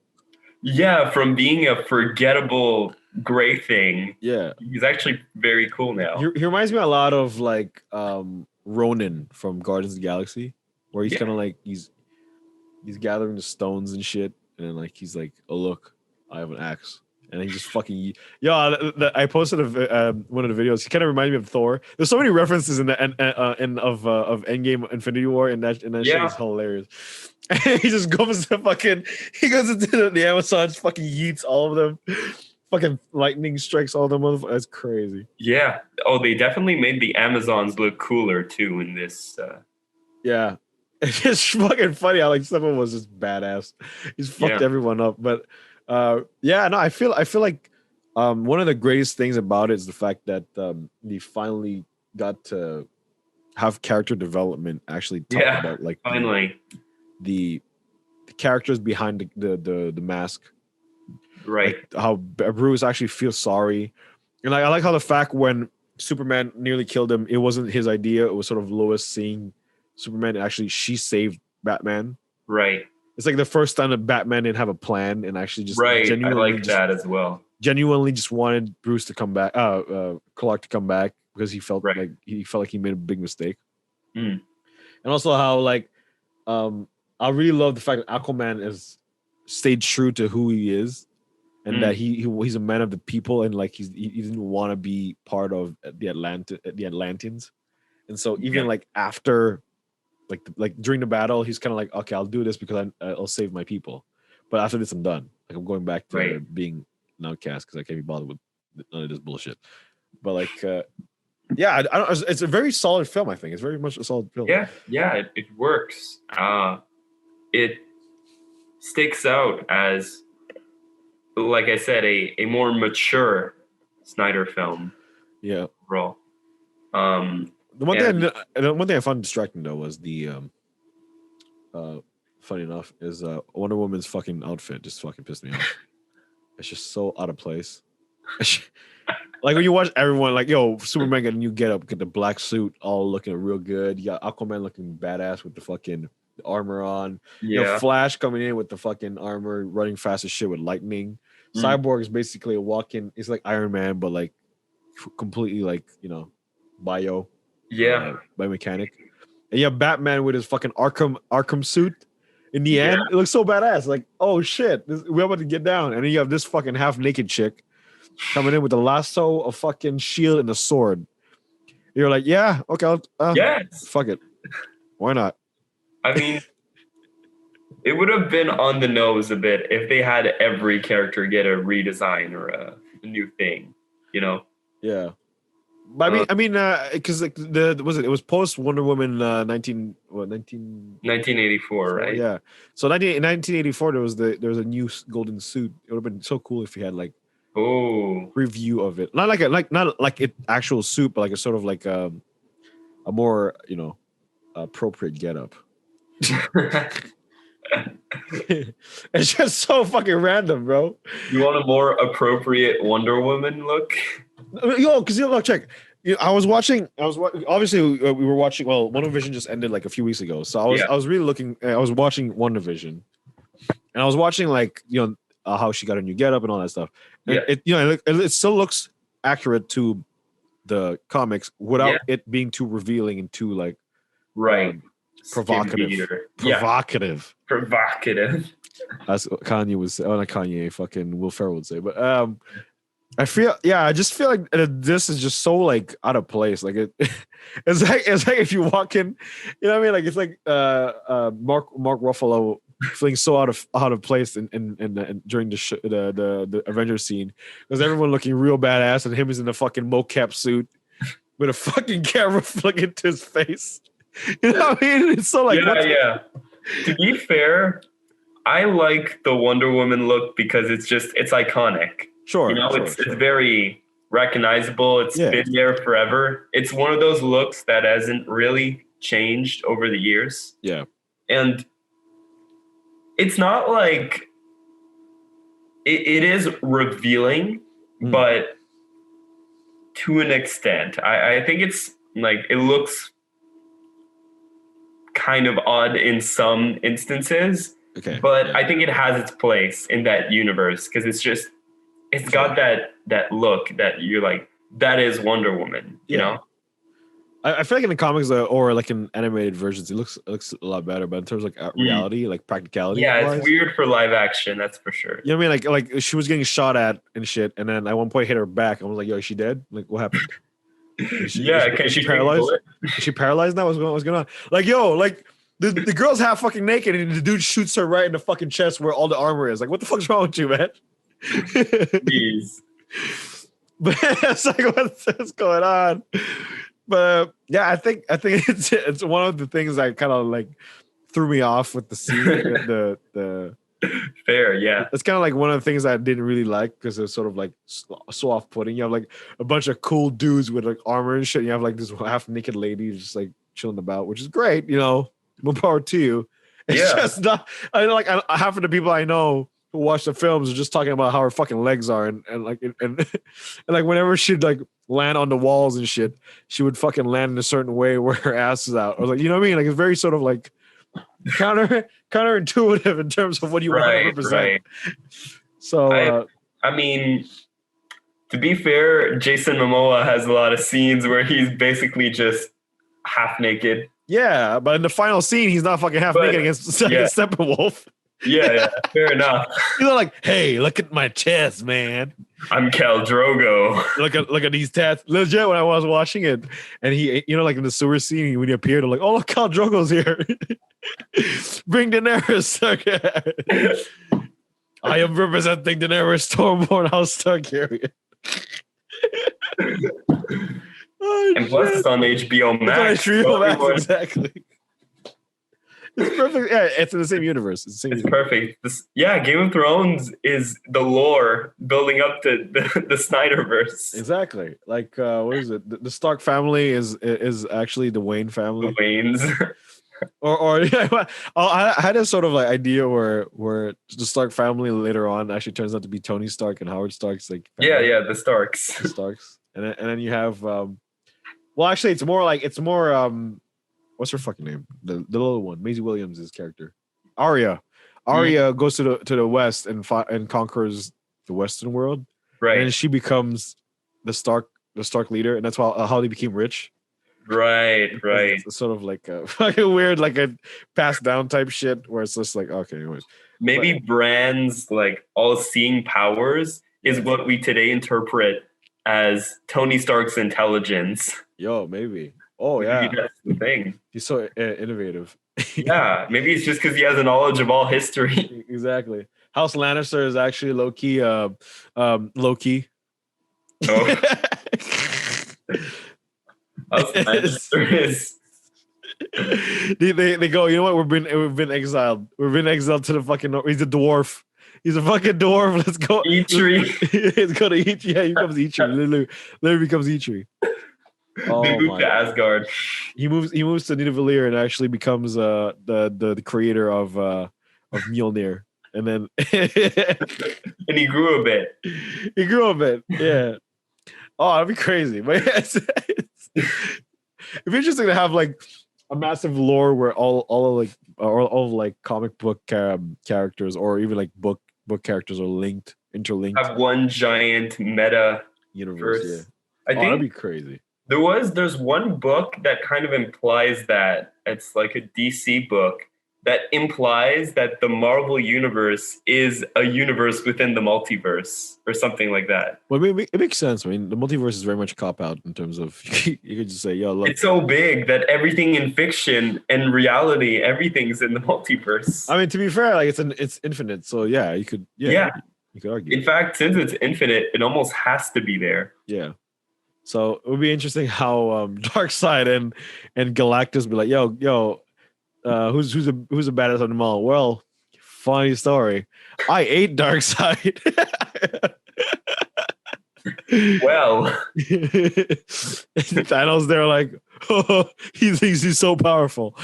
Yeah, from being a forgettable gray thing. Yeah, he's actually very cool now. He reminds me a lot of like Ronan from Guardians of the Galaxy, where he's kind of like he's gathering the stones and shit, and then like he's like, oh look, I have an axe. And he just fucking I posted one of the videos. He kind of reminded me of Thor. There's so many references in the end of Endgame Infinity War, and that shit is hilarious. He just goes into the Amazons, fucking yeets all of them, fucking lightning strikes all of them. That's crazy. Yeah. Oh, they definitely made the Amazons look cooler too in this. Yeah, it's just fucking funny how like someone was just badass. He's fucked everyone up, but. I feel like one of the greatest things about it is the fact that they finally got to have character development. Actually, talk about like finally the characters behind the mask, right? Like how Bruce actually feels sorry, and I like how the fact when Superman nearly killed him, it wasn't his idea. It was sort of Lois seeing Superman. And actually, she saved Batman. Right. It's like the first time that Batman didn't have a plan and actually just genuinely I like that as well. Genuinely just wanted Bruce to come back, Clark to come back because he felt like he made a big mistake. And also how like I really love the fact that Aquaman has stayed true to who he is, and that he's a man of the people, and like he didn't want to be part of the Atlanteans, and so even like after. Like during the battle, he's kind of like, okay, I'll do this because I'll save my people. But after this, I'm done. Like I'm going back to being an outcast because I can't be bothered with none of this bullshit. But like, I don't. It's a very solid film. I think it's very much a solid film. Yeah, it works. It sticks out as, like I said, a more mature Snyder film. Yeah. Overall. The one thing I found distracting though was the funny enough is Wonder Woman's fucking outfit just fucking pissed me off. It's just so out of place. Like when you watch everyone, like, yo, Superman get a new get up, get the black suit, all looking real good. You got Aquaman looking badass with the fucking armor on. You know, Yeah. Flash coming in with the fucking armor, running fast as shit with lightning. Cyborg is basically a walk-in. It's like Iron Man, but like completely like, you know, biomechanic. And you have Batman with his fucking Arkham suit. In the end, it looks so badass. Like, oh shit, we're about to get down. And then you have this fucking half naked chick coming in with a lasso, a fucking shield, and a sword. You're like, yeah, okay, Yes. fuck it. Why not? I mean, it would have been on the nose a bit if they had every character get a redesign or a new thing, you know? Yeah. But because like it was post Wonder Woman 1984, right? Yeah. So in 1984 there was a new golden suit. It would have been so cool if you had like review of it. Not like it actual suit, but like a sort of like a more, you know, appropriate getup. It's just so fucking random, bro. You want a more appropriate Wonder Woman look? Yo, because look, check. I was watching. Obviously we were watching. Well, Wonder Vision just ended like a few weeks ago, so I was really looking. I was watching Wonder Vision, and I was watching like, you know, how she got a new getup and all that stuff. And it still looks accurate to the comics without it being too revealing and too like provocative. Provocative. That's what Kanye would say. Oh, not Kanye. Fucking Will Ferrell would say. But I just feel like this is just so like out of place. Like it's like if you walk in, you know what I mean? Like it's like Mark Ruffalo feeling so out of place and during the Avengers scene, because everyone looking real badass and him is in a fucking mocap suit with a fucking camera flicking into his face. You know what I mean? It's so like To be fair, I like the Wonder Woman look because it's iconic. Sure. You know, it's very recognizable. It's been there forever. It's one of those looks that hasn't really changed over the years. Yeah. And it's not like it is revealing, but to an extent. I think it's like it looks kind of odd in some instances. Okay. But I think it has its place in that universe because it's got that look that you're like, that is Wonder Woman, you know? I feel like in the comics or like in animated versions, it looks a lot better. But in terms of like reality, like practicality, it's weird for live action. That's for sure. You know what I mean? Like she was getting shot at and shit, and then at one point hit her back. I was like, "Yo, is she dead? Like, what happened?" Is she paralyzed? Is she paralyzed now? What's going on? Like, yo, like the girl's half fucking naked, and the dude shoots her right in the fucking chest where all the armor is. Like, what the fuck's wrong with you, man? Jeez. But it's like, what's going on? But I think it's one of the things that kind of like threw me off with the scene. the fair, yeah. It's kind of like one of the things I didn't really like because it was sort of like so off-putting. You have like a bunch of cool dudes with like armor and shit. And you have like this half-naked lady just like chilling about, which is great. You know, more power to you. It's just not. Half of the people I know who watch the films are just talking about how her fucking legs are and like whenever she'd like land on the walls and shit, she would fucking land in a certain way where her ass is out. Or like, you know what I mean? Like it's very sort of like counterintuitive in terms of what you want to represent. Right. So I mean, to be fair, Jason Momoa has a lot of scenes where he's basically just half naked. Yeah, but in the final scene, he's not fucking half naked against Steppenwolf. Yeah, fair enough. He's like, hey, look at my chest, man. I'm Khal Drogo. Look at these tats. Legit, when I was watching it, and he, you know, like in the sewer scene when he appeared, I'm like, oh, look, Khal Drogo's here. Bring Daenerys. Okay. I am representing Daenerys Stormborn House Targaryen. And plus, it's on HBO Max. It's on HBO Max, exactly. It's perfect. Yeah, it's in the same universe. It's perfect. Game of Thrones is the lore building up to the Snyderverse. Exactly. Like, what is it? The Stark family is actually the Wayne family. The Waynes. or I had a sort of like idea where the Stark family later on actually turns out to be Tony Stark and Howard Stark's like Yeah, family, yeah, the Starks. the Starks, and then you have well, actually, it's more what's her fucking name? The little one, Maisie Williams' character, Arya. Arya goes to the west and conquers the Western world, and then Right, she becomes the Stark leader, and that's how they became rich. right, Because right. it's sort of like a fucking weird, like a passed down type shit, where it's just like okay, anyways, but Maybe Brand's like all-seeing powers is yeah, what we today interpret as Tony Stark's intelligence. yo, maybe. Oh Maybe yeah, that's the thing. he's so innovative. Yeah, maybe it's just because he has a knowledge of all history. Exactly. House Lannister is actually Loki. Loki. Oh, us Lannister is. they go. You know what? We've been exiled. We've been exiled to the fucking. He's a dwarf. He's a fucking dwarf. Let's go. Eitri. Let's go to Eitri. Yeah, he becomes Eitri. Literally becomes Eitri. They Oh moved my! to Asgard. He moves to Nidavellir and actually becomes the creator of Mjolnir. And then And he grew a bit. he grew a bit. Yeah. Oh, that'd be crazy. But yeah, it'd be interesting to have like a massive lore where all of all of like comic book characters or even like book characters are interlinked Have one giant meta universe. verse. Yeah. I Oh, that'd think be crazy. there's one book that kind of implies that it's like a DC book that implies that the Marvel universe is a universe within the multiverse or something like that. Well, it makes sense. I mean, the multiverse is very much cop out in terms of you could just say, "Yo, look." It's so big that everything in fiction and reality, everything's in the multiverse. I mean, to be fair, like it's infinite, so yeah, you could Yeah. you could argue. In fact, since it's infinite, it almost has to be there. Yeah. So it would be interesting how Darkseid and Galactus be like, yo, who's a badass on the mall? Well, funny story. I ate Darkseid. Well, Thanos, they're like, oh, he thinks he's so powerful.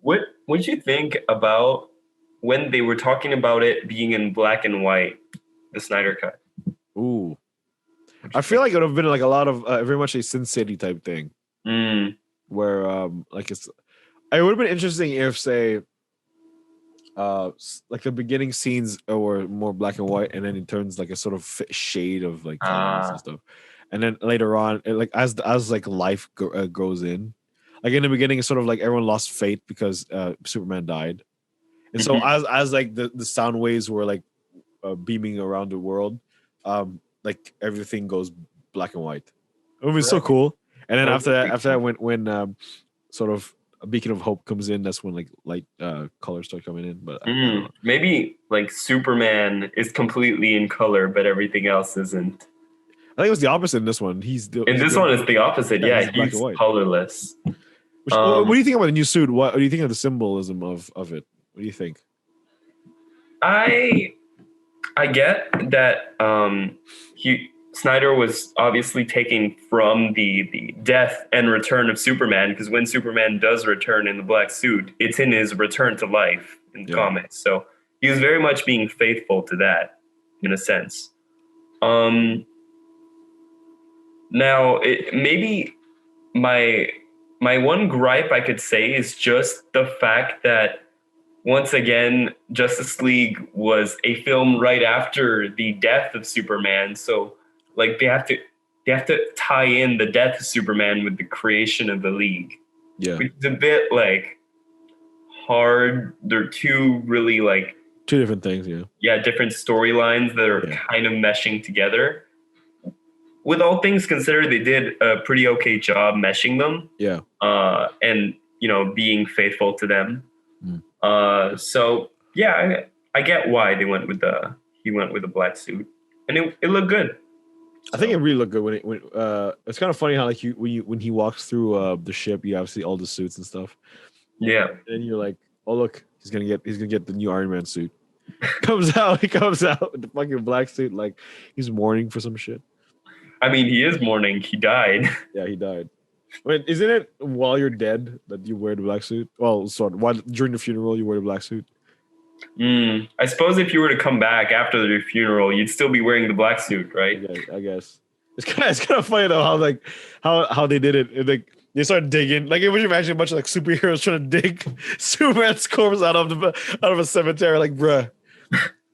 what you think about when they were talking about it being in black and white, the Snyder cut? Ooh, I feel like it would have been like a lot of very much a Sin City type thing, where like it would have been interesting if say like the beginning scenes were more black and white, and then it turns like a sort of shade of like colors and stuff, and then later on, like as like life goes in, like in the beginning, it's sort of like everyone lost faith because Superman died, and so as like the sound waves were like beaming around the world, like everything goes black and white. It would be so cool. And then after that, when sort of a beacon of hope comes in, that's when like light colors start coming in. But maybe like Superman is completely in color, but everything else isn't. I think it was the opposite in this one. In this one, it's the opposite. Yeah, he's colorless. What do you think about the new suit? What do you think of the symbolism of it? What do you think? I get that Snyder was obviously taking from the death and return of Superman, because when Superman does return in the black suit, it's in his return to life in the comics. So he was very much being faithful to that in a sense. Now, maybe my one gripe I could say is just the fact that once again, Justice League was a film right after the death of Superman. So like they have to tie in the death of Superman with the creation of the League. Yeah. Which is a bit like hard. They're two really like two different things, yeah. Yeah, different storylines that are kind of meshing together. With all things considered, they did a pretty okay job meshing them. Yeah. And being faithful to them. So yeah, I get why he went with the black suit, and it looked good. I think it really looked good when it's kind of funny how like when he walks through the ship, you obviously all the suits and stuff. Yeah. And you're like, oh look, he's gonna get the new Iron Man suit. He comes out with the fucking black suit, like he's mourning for some shit. I mean, he is mourning. He died. Yeah, he died. Wait, isn't it while you're dead that you wear the black suit? Well, sort of. While during the funeral you wear the black suit. I suppose if you were to come back after the funeral, you'd still be wearing the black suit, right? I guess. It's kind of funny though how they did it. Like they started digging. Like, would you imagine a bunch of like superheroes trying to dig Superman's corpse out of a cemetery? Like, bruh.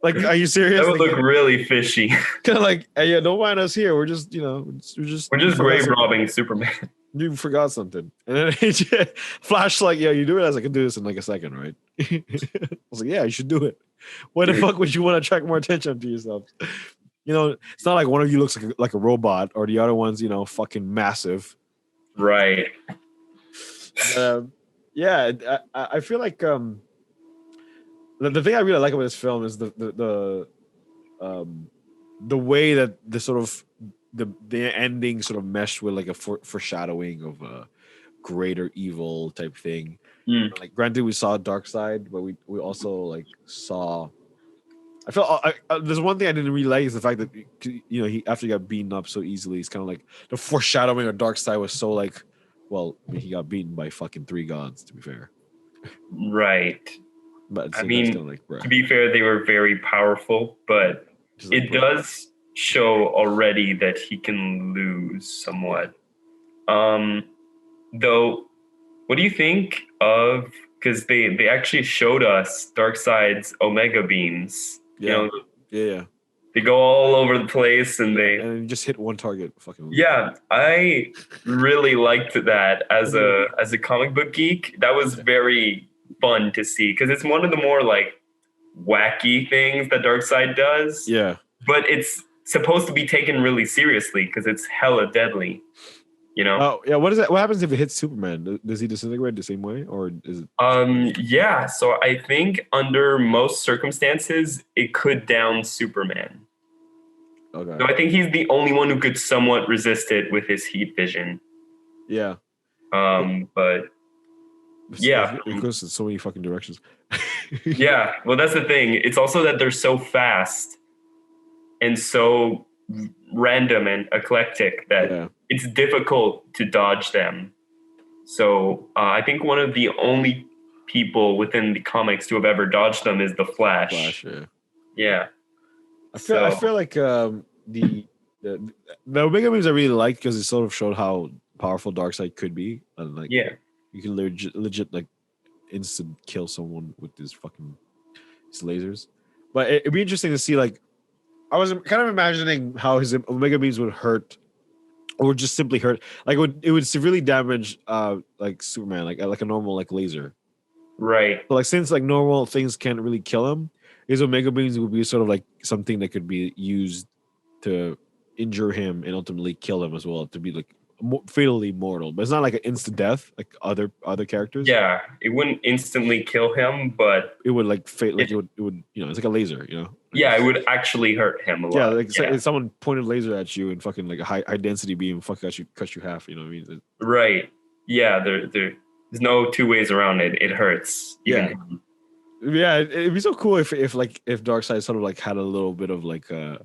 Like, are you serious? That would like, look really fishy. Kind of like, hey, yeah, don't mind us here. We're just We're just grave robbing Superman. You forgot something, and then Flash like, yeah, you do it as I can do this in like a second, right? I was like, yeah, you should do it. Why the fuck would you want to attract more attention to yourself? It's not like one of you looks like a robot or the other one's, fucking massive. Right. Yeah, I feel like the thing I really like about this film is the way that the sort of the ending sort of meshed with like a foreshadowing of a greater evil type thing. Like, granted, we saw Darkseid, but we also like saw. I felt there's one thing I didn't really like is the fact that he after he got beaten up so easily, it's kind of like the foreshadowing of Darkseid was so like, well, he got beaten by fucking 3 gods, to be fair. Right. But I mean, like, to be fair, they were very powerful, but it does show already that he can lose somewhat. Though, what do you think of? Because they actually showed us Darkseid's Omega beams. Yeah. They go all over the place, and you just hit one target. Fucking. Yeah, I really liked that as a comic book geek. That was very fun to see because it's one of the more like wacky things that Darkseid does. Yeah, but it's supposed to be taken really seriously because it's hella deadly. Oh yeah. What is that? What happens if it hits Superman? Does he disintegrate the same way, or is it? Yeah. So I think under most circumstances, it could down Superman. Okay. So I think he's the only one who could somewhat resist it with his heat vision. Yeah. But yeah, it goes in so many fucking directions. Yeah. Well, that's the thing. It's also that they're so fast and so random and eclectic that it's difficult to dodge them. So I think one of the only people within the comics to have ever dodged them is the Flash. Yeah. I feel like the Omega moves I really liked because it sort of showed how powerful Darkseid could be, and like you can legit like instant kill someone with his lasers. But it'd be interesting to see, like, I was kind of imagining how his Omega beams would hurt, or just simply hurt. Like it would severely damage like Superman, like a normal like laser. Right. But like, since like normal things can't really kill him, his Omega beams would be sort of like something that could be used to injure him and ultimately kill him as well, to be like fatally mortal. But it's not like an instant death like other characters. Yeah, it wouldn't instantly kill him, but it would like it would it's like a laser, Yeah, it would actually hurt him a lot. Yeah, like if someone pointed a laser at you and fucking like a high density beam cut you half, you know what I mean? Right. Yeah, there's no two ways around it. It hurts. Yeah, it'd be so cool if Darkseid sort of like had a little bit of like a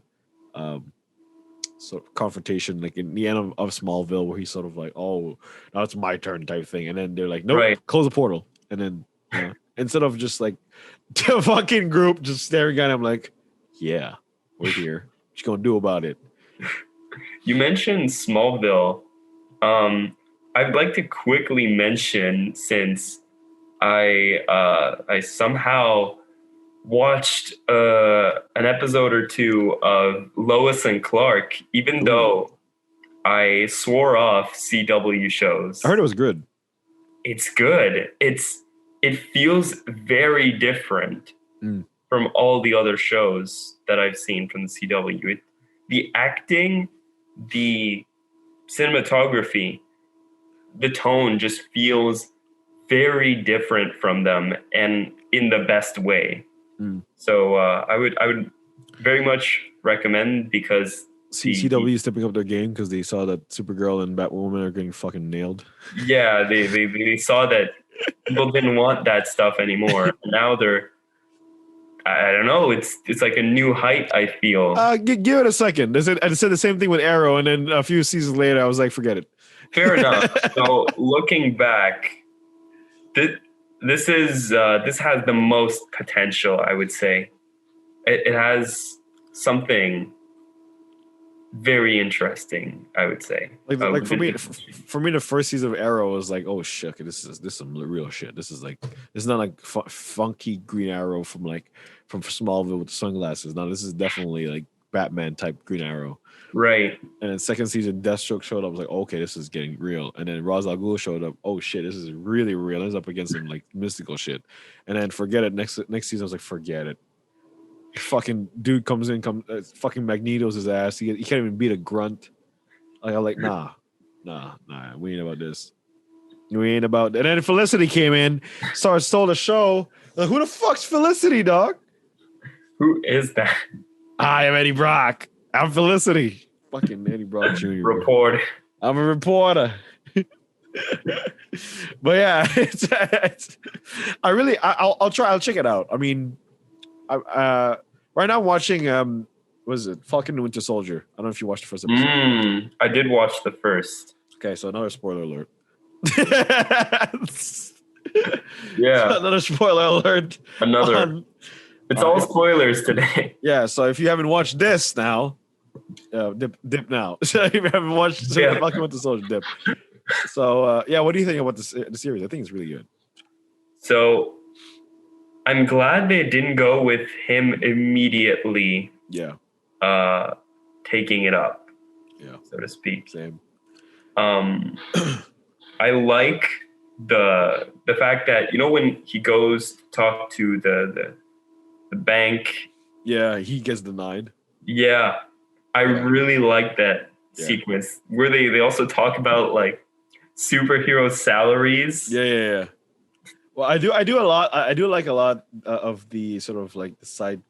sort of confrontation, like in the end of Smallville, where he's sort of like, oh, now it's my turn type thing, and then they're like, nope, close the portal, and then instead of just like the fucking group just staring at him like, yeah, we're here, what you gonna do about it? You mentioned Smallville. I'd like to quickly mention, since I somehow watched an episode or two of Lois and Clark, even though I swore off CW shows. I heard it was good. It's good. It feels very different from all the other shows that I've seen from the CW. The acting, the cinematography, the tone just feels very different from them, and in the best way. So I would very much recommend, because CW is stepping up their game because they saw that Supergirl and Batwoman are getting fucking nailed. Yeah, they saw that people didn't want that stuff anymore. Now I don't know. It's like a new height, I feel. Give it a second. I said the same thing with Arrow, and then a few seasons later, I was like, forget it. Fair enough. So looking back, this has the most potential, I would say. It has something very interesting, I would say. Like for me, the first season of Arrow was like, oh shit, this is some real shit. This is not like funky Green Arrow from Smallville with the sunglasses. No, this is definitely like Batman type Green Arrow. Right. And then second season, Deathstroke showed up. I was like, okay, this is getting real. And then Ra's al Ghul showed up. Oh shit, this is really real. He's up against some like mystical shit. And then forget it. Next season, I was like, forget it. Fucking dude comes in, fucking Magneto's his ass. He can't even beat a grunt. Like I'm like, nah, we ain't about this. We ain't about. And then Felicity came in, stole the show. Like, who the fuck's Felicity, dog? Who is that? I am Eddie Brock. I'm Felicity. Fucking Eddie Brock Jr. Report. I'm a reporter. But yeah, I'll try. I'll check it out. I mean, right now I'm watching what is it? Falcon and Winter Soldier. I don't know if you watched the first episode. I did watch the first. Okay, so another spoiler alert. Yeah. Another spoiler alert. It's all spoilers today. Yeah, so if you haven't watched this now, dip now. So if you haven't watched Falcon Winter Soldier, dip. So yeah, what do you think about the series? I think it's really good. So I'm glad they didn't go with him immediately. Yeah. Taking it up. Yeah. So to speak. Same. I like the fact that, you know, when he goes to talk to the bank. Yeah, he gets denied. Yeah. I really like that sequence where they also talk about like superhero salaries. Yeah. Well, I do a lot. I do like a lot of the sort of like the side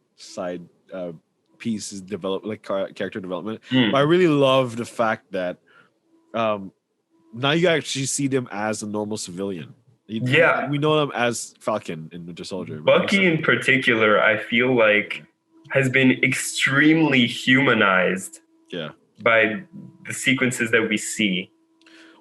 pieces like character development. But I really love the fact that now you actually see them as a normal civilian. We know them as Falcon and Winter Soldier. Bucky in particular, I feel like has been extremely humanized. Yeah. By the sequences that we see.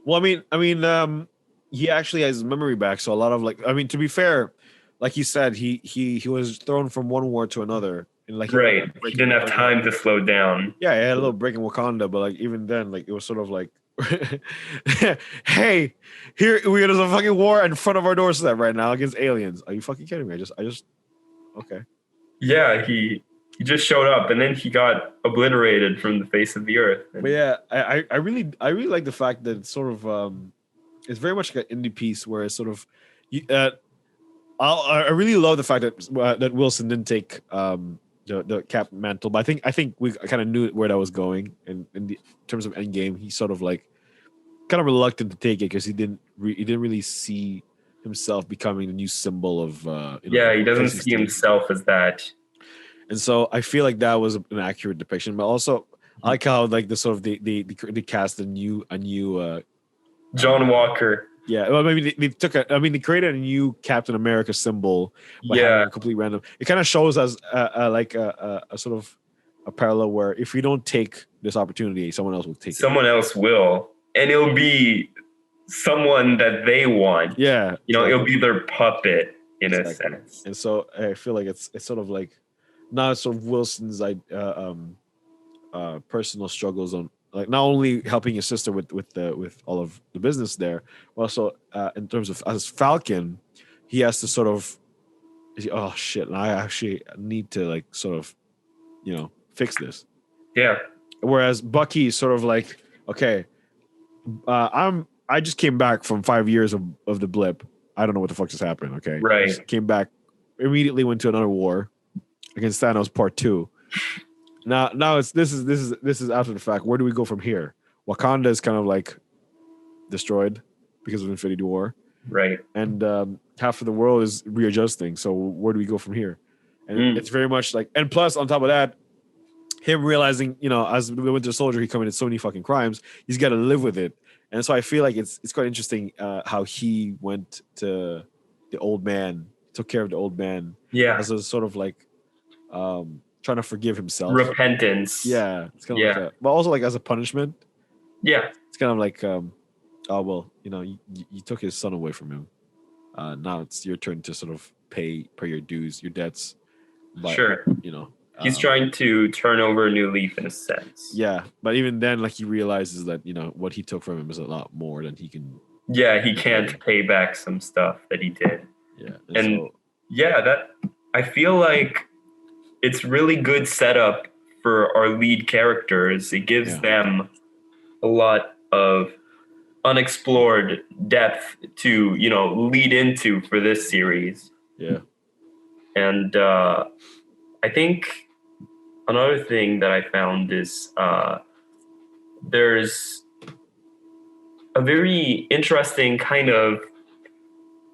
Well, I mean, he actually has his memory back. So a lot of to be fair, like you said, he was thrown from one war to another. And like he didn't have time to slow down. Yeah, he had a little break in Wakanda, but like even then, like it was sort of like, hey, there's a fucking war in front of our doorstep right now against aliens. Are you fucking kidding me? I just okay. Yeah, he just showed up and then he got obliterated from the face of the earth. But yeah, I really like the fact that it's sort of it's very much like an indie piece where it's sort of I really love the fact that Wilson didn't take the Cap mantle, but I think we kind of knew where that was going, and in terms of Endgame, he's sort of like kind of reluctant to take it because he didn't really see himself becoming the new symbol of he doesn't see himself as that. And so I feel like that was an accurate depiction, but also I like how like the sort of they cast a new John Walker. Yeah, well, maybe they created a new Captain America symbol. By having a complete random. It kind of shows us like a sort of a parallel where if we don't take this opportunity, someone else will take it. Someone else will, and it'll be someone that they want. Yeah, it'll be their puppet in a sense. And so I feel like it's sort of like. Now it's sort of Wilson's personal struggles on like not only helping his sister with all of the business there, but also in terms of as Falcon, he has to sort of oh shit, and I actually need to like sort of fix this. Yeah. Whereas Bucky is sort of like, okay, I just came back from 5 years of the blip. I don't know what the fuck just happened. Okay, right. Just came back, immediately went to another war against Thanos Part 2. Now this is after the fact. Where do we go from here? Wakanda is kind of like destroyed because of Infinity War, right? And half of the world is readjusting. So where do we go from here? And it's very much like, and plus on top of that, him realizing, as the Winter Soldier, he committed so many fucking crimes. He's got to live with it, and so I feel like it's quite interesting how he went to the old man, took care of the old man, as a sort of like trying to forgive himself. Repentance. Yeah, it's kind of like but also like as a punishment. Yeah, it's kind of like oh well, you took his son away from him. Now it's your turn to sort of pay your dues, your debts. But, sure. He's trying to turn over a new leaf in a sense. Yeah, but even then, like, he realizes that what he took from him is a lot more than he can. Yeah, he can't pay back some stuff that he did. Yeah, and that I feel like it's really good setup for our lead characters. It gives them a lot of unexplored depth to lead into for this series. Yeah, and I think another thing that I found is there's a very interesting kind of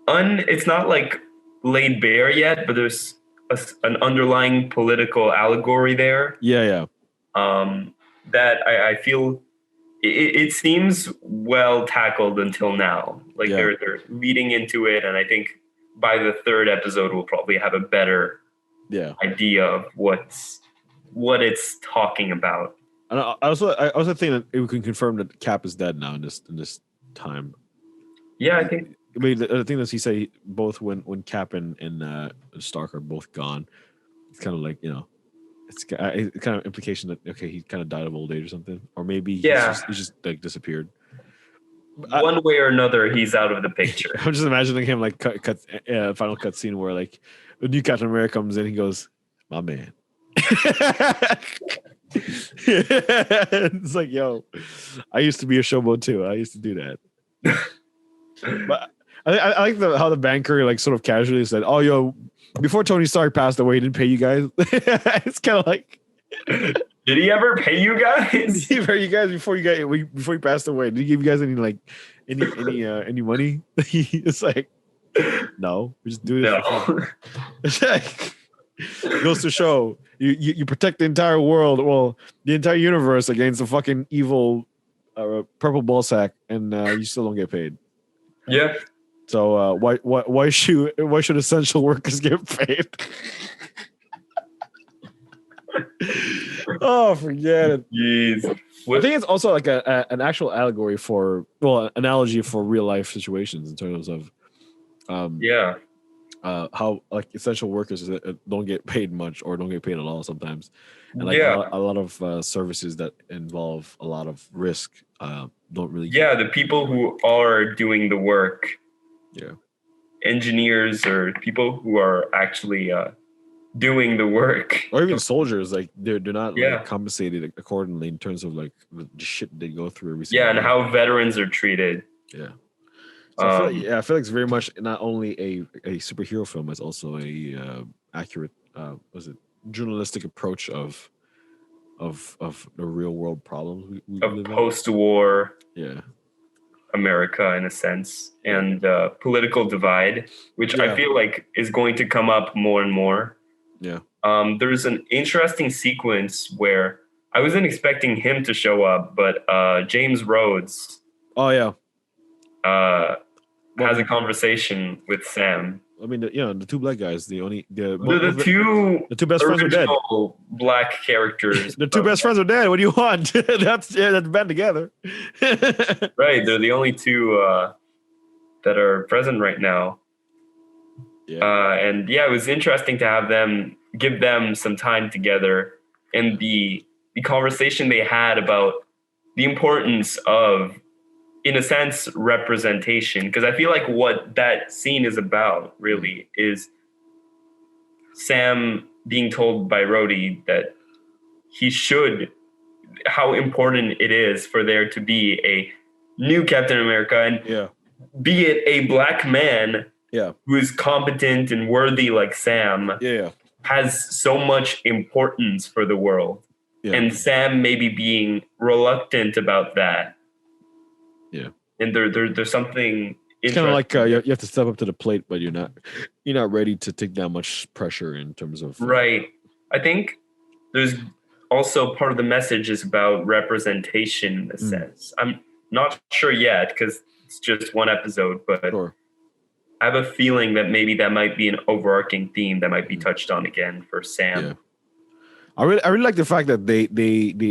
it's not like laid bare yet, but there's an underlying political allegory there. Yeah. That I feel it seems well tackled until now. Like they're leading into it, and I think by the third episode we'll probably have a better idea of what it's talking about. And I also think that we can confirm that Cap is dead now in this time. Yeah, I think. I mean, the thing that he said, both when Cap and Stark are both gone, it's kind of like it's kind of implication that he kind of died of old age or something, or maybe he's just like disappeared. One way or another, he's out of the picture. I'm just imagining him like final cut scene where like the new Captain America comes in, he goes, "My man." It's like, yo, I used to be a showboat too. I used to do that. But I like how the banker like sort of casually said, "Oh, yo, before Tony Stark passed away, he didn't pay you guys." It's kind of like, did he ever pay you guys? Did he pay you guys before he passed away? Did he give you guys any money? It's like, no, we just do this. No. It's like, it goes to show you protect the entire world, well, the entire universe against a fucking evil purple ball sack, and you still don't get paid. Yeah. So why should essential workers get paid? Oh, forget it. Jeez. I think it's also like an actual allegory analogy for real life situations in terms of how like essential workers don't get paid much or don't get paid at all sometimes, and like a lot of services that involve a lot of risk don't really. Yeah, the people who are doing the work. Yeah. Engineers or people who are actually doing the work, or even soldiers, like they're not like compensated accordingly in terms of like the shit they go through every single day. And how veterans are treated. Yeah. So I feel like it's very much not only a superhero film, it's also a accurate journalistic approach of the real world problems we of post-war yeah America in a sense, and political divide, which I feel like is going to come up more and more. Yeah. There's an interesting sequence where I wasn't expecting him to show up, but James Rhodes. Oh yeah. Has a conversation with Sam. I mean, the two black guys, the two best friends are dead. Black characters. The two best friends are dead. What do you want? that's band together. Right, they're the only two that are present right now. Yeah. And it was interesting to give them some time together, and the conversation they had about the importance of, in a sense, representation, because I feel like what that scene is about really is Sam being told by Rhodey that how important it is for there to be a new Captain America, and be it a black man who is competent and worthy like Sam, has so much importance for the world. Yeah. And Sam maybe being reluctant about that. Yeah, and there's something. It's kind of like you have to step up to the plate, but you're not ready to take that much pressure in terms of. Right. I think there's also part of the message is about representation in a sense. I'm not sure yet because it's just one episode, but I have a feeling that maybe that might be an overarching theme that might be touched on again for Sam. I really like the fact that they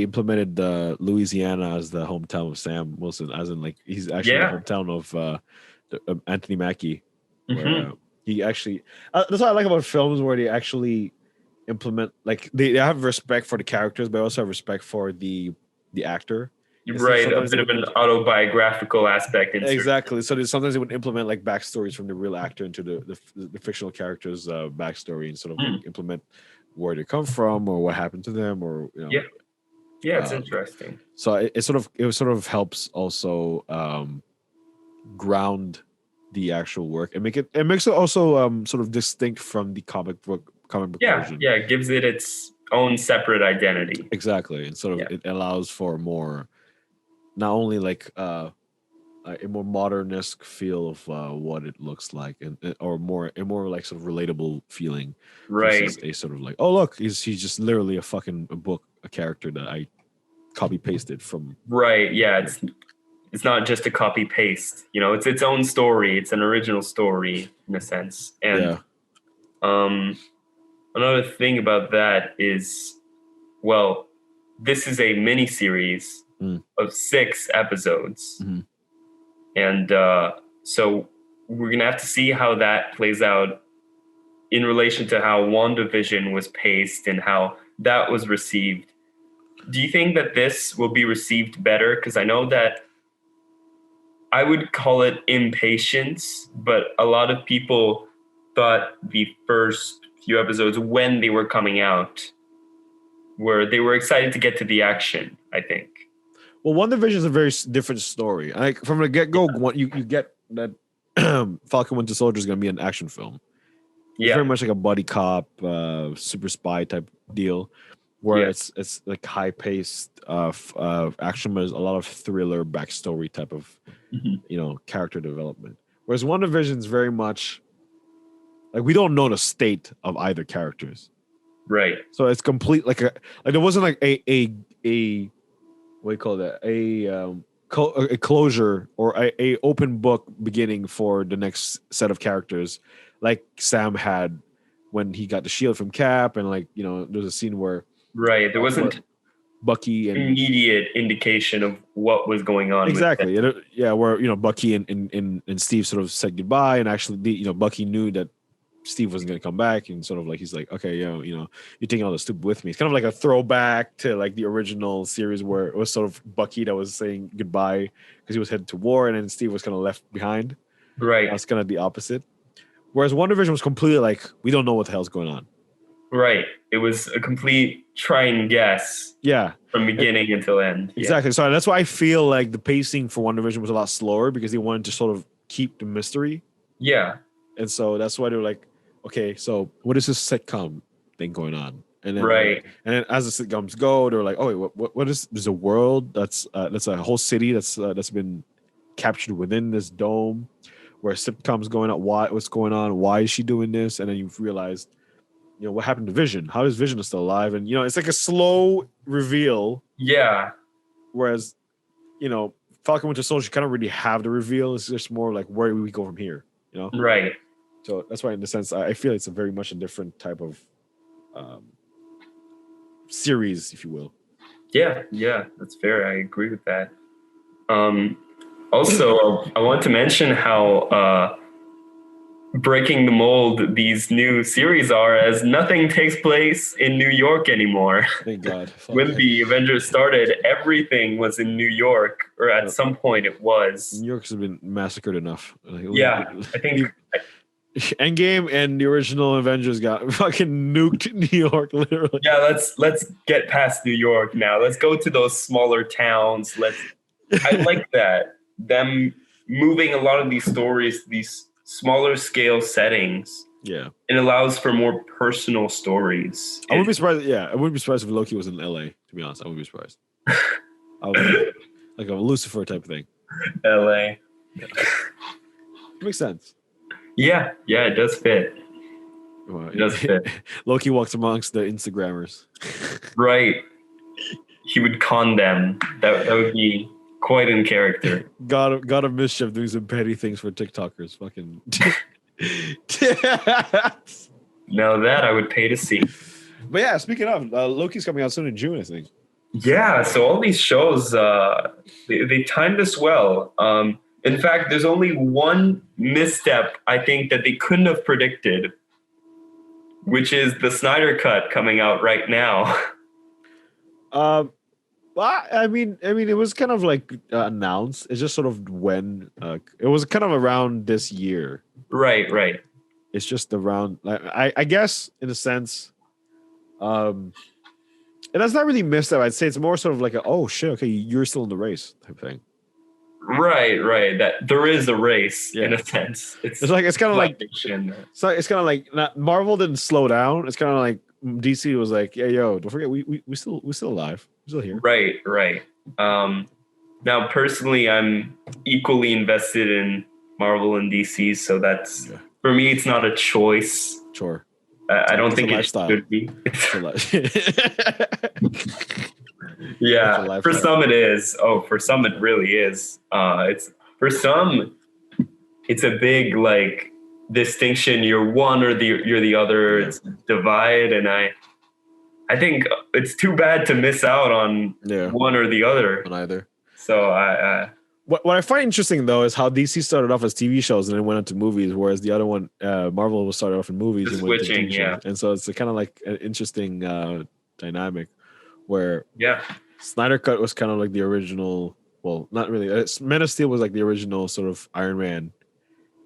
implemented Louisiana as the hometown of Sam Wilson, as in like he's actually the Yeah. hometown of Anthony Mackie, where Hmm. he actually. That's what I like about films where they actually implement, like they have respect for the characters, but also have respect for the actor. And so Right, a sometimes they bit of would an autobiographical aspect in certain. exactly. So sometimes they would implement like backstories from the real actor into the fictional character's backstory, and sort of like Hmm. implement where they come from or what happened to them, or Yeah, yeah, it's um, interesting. so it sort of helps also ground the actual work and makes it also sort of distinct from the comic book Yeah, version. yeah, it gives it its own separate identity. Exactly, and sort of Yeah. it allows for more, not only like a more modern-esque feel of what it looks like, and or more like sort of relatable feeling Right, versus a sort of like, oh look, he's just literally a book, a character that I copy pasted from. right. Yeah, it's not just a copy paste. It's its own story. It's an original story in a sense. And Yeah. um, another thing about that is, well, this is a mini series Mm. of 6 episodes, Mhm. and so we're gonna have to see how that plays out in relation to how Wanda Vision was paced and how that was received. Do you think that this will be received better? Because I know that I would call it impatience, but a lot of people thought the first few episodes when they were coming out they were excited to get to the action, I think. Well, One Division is a very different story. Like from the get go, you get that Falcon Winter Soldier is going to be an action film. It's very Yeah, much like a buddy cop, super spy type deal, where yeah, it's like high paced action, but there's a lot of thriller backstory type of mhm, character development. Whereas One Division is very much like we don't know the state of either characters, right. so it's complete like there wasn't like a what do you call that, a closure or a open book beginning for the next set of characters, like Sam had when he got the shield from Cap, and like there's a scene where Right. There where wasn't Bucky and immediate indication of what was going on with exactly yeah, where Bucky and Steve sort of said goodbye, and actually Bucky knew that Steve wasn't going to come back, and sort of like he's like, okay, you're taking all the stupid with me. It's kind of like a throwback to like the original series where it was sort of Bucky that was saying goodbye because he was headed to war, and then Steve was kind of left behind. Right. That's kind of the opposite. Whereas One Division was completely like, we don't know what the hell's going on. Right. It was a complete try and guess Yeah, from beginning until end. Yeah. exactly. So that's why I feel like the pacing for One Division was a lot slower because they wanted to sort of keep the mystery. Yeah. And so that's why they're like, okay, so what is this sitcom thing going on? And then Right. and then as the sitcoms go, they're like, oh wait, what is there's a world that's a whole city that's been captured within this dome where sitcoms going on. What's going on? Why is she doing this? And then you've realized, what happened to Vision? How is Vision still alive? And it's like a slow reveal. Yeah. Whereas, Falcon Winter Soldier, you kind of really have the reveal. It's just more like where do we go from here? Right. So that's why, in the sense, I feel it's a very much a different type of series, if you will. Yeah. Yeah. That's fair. I agree with that. Also, I want to mention how breaking the mold these new series are, as nothing takes place in New York anymore. Thank God. When the Avengers started, everything was in New York, or at some point it was. New York's been massacred enough. Yeah, I think. Endgame and the original Avengers got fucking nuked New York, literally. Yeah, let's get past New York now. Let's go to those smaller towns. I like that. Them moving a lot of these stories to these smaller scale settings. Yeah. It allows for more personal stories. I wouldn't be surprised. Yeah, I wouldn't be surprised if Loki was in LA, to be honest. I wouldn't be surprised. Like a Lucifer type of thing. LA. Yeah. Makes sense. Yeah, it does fit. Well, It does fit. Loki walks amongst the Instagrammers. Right. He would con them. That would be quite in character. God of mischief doing some petty things for TikTokers. Fucking. Now that I would pay to see. But yeah, speaking of, Loki's coming out soon in June, I think. Yeah, so all these shows, they timed this well. In fact, there's only one misstep I think that they couldn't have predicted, which is the Snyder Cut coming out right now. Um, well, it was kind of like announced. It's just sort of when it was kind of around this year. Right. It's just around, like, I guess, in a sense, and that's not really missed up. I'd say it's more sort of like a, oh shit, okay, you're still in the race type thing. Right. That there is a race in Yeah. a sense. It's kind of like fiction. it's kind of like not, Marvel didn't slow down. It's kind of like DC was like, yeah, yo, don't forget we still alive, we're still here. Right. Now personally, I'm equally invested in Marvel and DC, so that's for me. It's not a choice. Sure. I don't think it lifestyle. should be. It's a Yeah, for some it is. Oh, for some it really is. It's for some, it's a big like distinction. You're one or you're the other. Yeah. It's divide, and I think it's too bad to miss out on one or the other. On either. So what I find interesting though is how DC started off as TV shows and then went into movies, whereas the other one, Marvel, was started off in movies and went to TV shows. And so it's kind of like an interesting dynamic where Snyder Cut was kind of like the original. Well, not really. Man of Steel was like the original sort of Iron Man,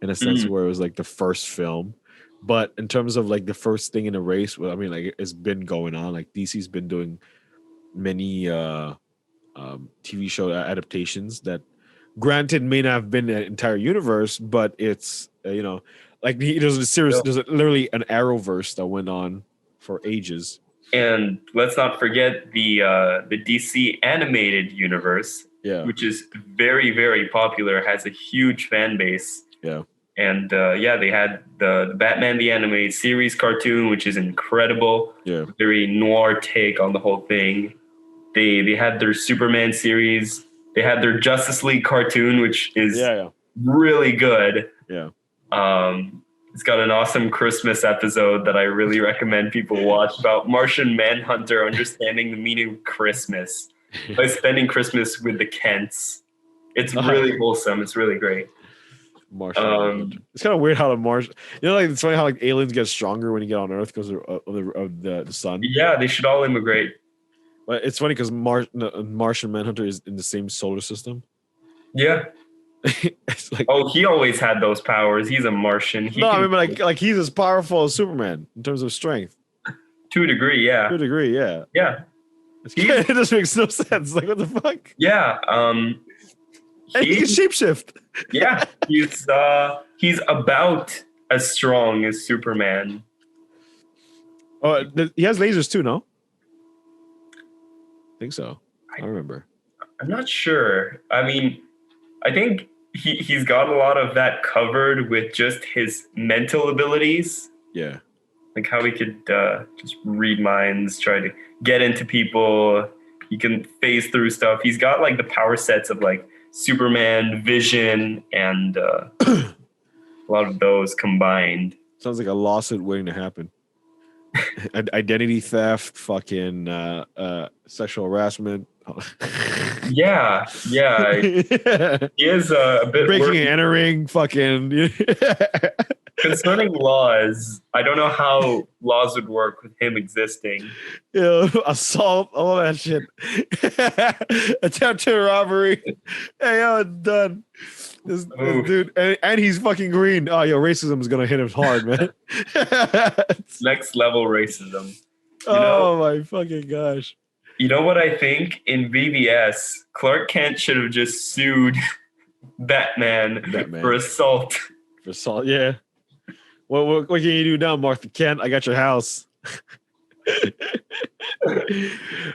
in a sense, where it was like the first film. But in terms of like the first thing in a race, well, I mean, like it's been going on. Like DC's been doing many TV show adaptations that, granted, may not have been an entire universe, but it's like there's a series. There's literally an Arrowverse that went on for ages. And let's not forget the DC animated universe, which is very, very popular, has a huge fan base. Yeah. And they had the Batman the Animated Series cartoon, which is incredible. Yeah. Very noir take on the whole thing. They had their Superman series. They had their Justice League cartoon, which is really good. Yeah. It's got an awesome Christmas episode that I really recommend people watch about Martian Manhunter understanding the meaning of Christmas by spending Christmas with the Kents. It's really wholesome. It's really great. Martian. It's kind of weird how the Martian, like it's funny how like aliens get stronger when you get on Earth because of the sun. Yeah, they should all immigrate. But it's funny because Martian Manhunter is in the same solar system. Yeah. It's like, he always had those powers. He's a Martian. I mean, like he's as powerful as Superman in terms of strength. To a degree, yeah. Yeah. It just makes no sense. Like, what the fuck? Yeah. And he can shapeshift. Yeah, he's about as strong as Superman. Oh, he has lasers too, no? I think so. I don't remember. I'm not sure. I mean, I think he's got a lot of that covered with just his mental abilities. Yeah. Like how he could just read minds, try to get into people. He can phase through stuff. He's got like the power sets of like Superman, Vision, and a lot of those combined. Sounds like a lawsuit waiting to happen. Identity theft, fucking sexual harassment. Yeah. He is a bit breaking and entering, fucking. Concerning laws, I don't know how laws would work with him existing. Assault, all that shit. Attempted robbery. Hey, done. This dude, and he's fucking green. Oh, racism is gonna hit him hard, man. Next level racism. My fucking gosh. You know what I think? In BVS, Clark Kent should have just sued Batman. For assault. For assault, yeah. What can you do now, Martha Kent? I got your house.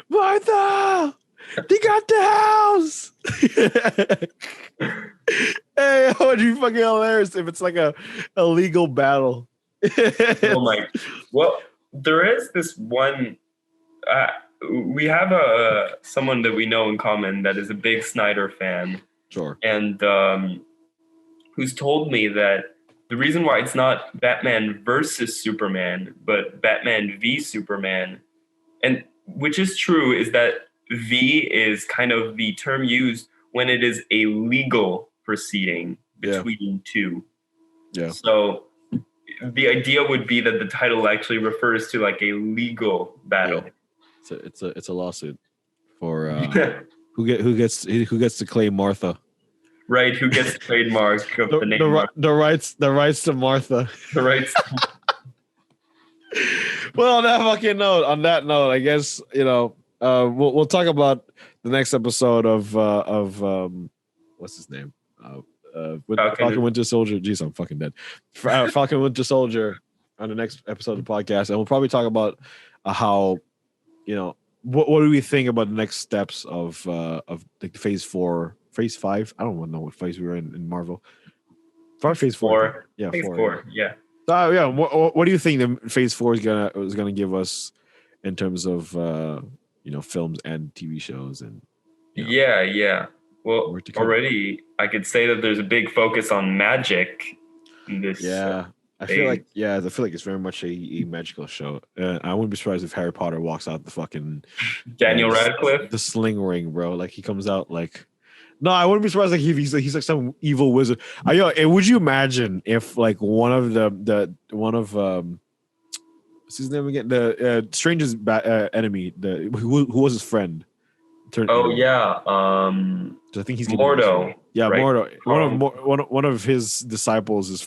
Martha! They got the house! Hey, how would you fucking hilarious if it's like a legal battle? Oh my. Well, there is this one. We have someone that we know in common that is a big Snyder fan. Sure. And who's told me that the reason why it's not Batman versus Superman, but Batman v Superman, and which is true, is that V is kind of the term used when it is a legal proceeding between two. Yeah. So the idea would be that the title actually refers to like a legal battle. Yeah. It's a lawsuit for who gets to claim Martha. Right, who gets the trademark of the name? The rights to Martha. The rights. Well, on that note, I guess we'll talk about the next episode of what's his name? Falcon Winter Soldier. Jeez, I'm fucking dead. Falcon Winter Soldier on the next episode of the podcast, and we'll probably talk about how what do we think about the next steps of like phase 4. Phase 5. I don't know what phase we were in Marvel. Phase 4. Yeah, phase 4. 4. Yeah. Yeah. What do you think the phase 4 is gonna give us in terms of films and TV shows and? Yeah. Well, already I could say that there's a big focus on magic in this. Yeah. I feel like it's very much a magical show. I wouldn't be surprised if Harry Potter walks out the fucking Daniel Radcliffe, the sling ring, bro. Like he comes out like. No, I wouldn't be surprised like he's like some evil wizard. Would you imagine if like one of what's his name again? The strangest enemy, who was his friend? Yeah. I think he's Mordo. Yeah, right? Mordo. One of his disciples is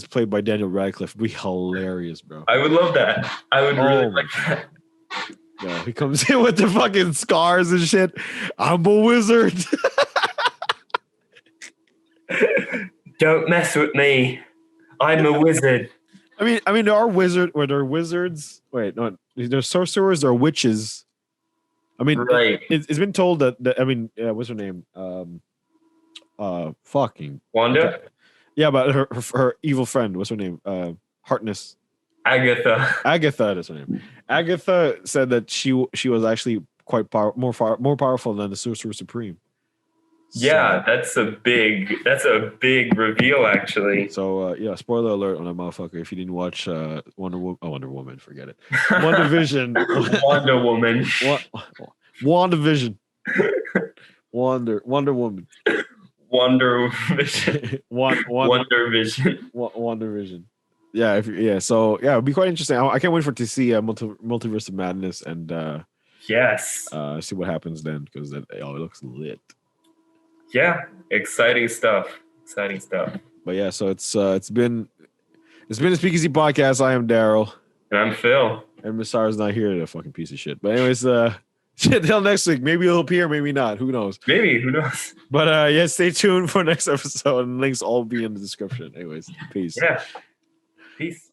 played by Daniel Radcliffe. It'd be hilarious, bro. I would love that. I would really like that. Yeah, he comes in with the fucking scars and shit. I'm a wizard. Don't mess with me. I'm a wizard. I mean, there are wizards. Wait, no, there's sorcerers, there are witches. I mean, right. It's been told that what's her name? Fucking Wanda. Okay. Yeah, but her evil friend. What's her name? Harkness. Agatha. That's her name. Agatha said that she was actually quite more powerful than the Sorcerer Supreme. Yeah, that's a big reveal, actually. So spoiler alert on that motherfucker. If you didn't watch Wonder Woman, forget it. Wonder Vision. Wonder Woman. Wanda Vision. Wonder Woman. Wonder Vision. Wonder Vision. Wonder Vision. Yeah, it'd be quite interesting. I can't wait to see Multiverse of Madness and yes, see what happens then because it looks lit. Yeah, exciting stuff. But yeah, so it's been a Speakeasy podcast. I am Daryl, and I'm Phil, and Miss Sarah's not here. A fucking piece of shit. But anyways, till next week. Maybe he'll appear, maybe not. Who knows? Who knows? But stay tuned for next episode, and links all be in the description. Anyways, peace. Yeah. Peace.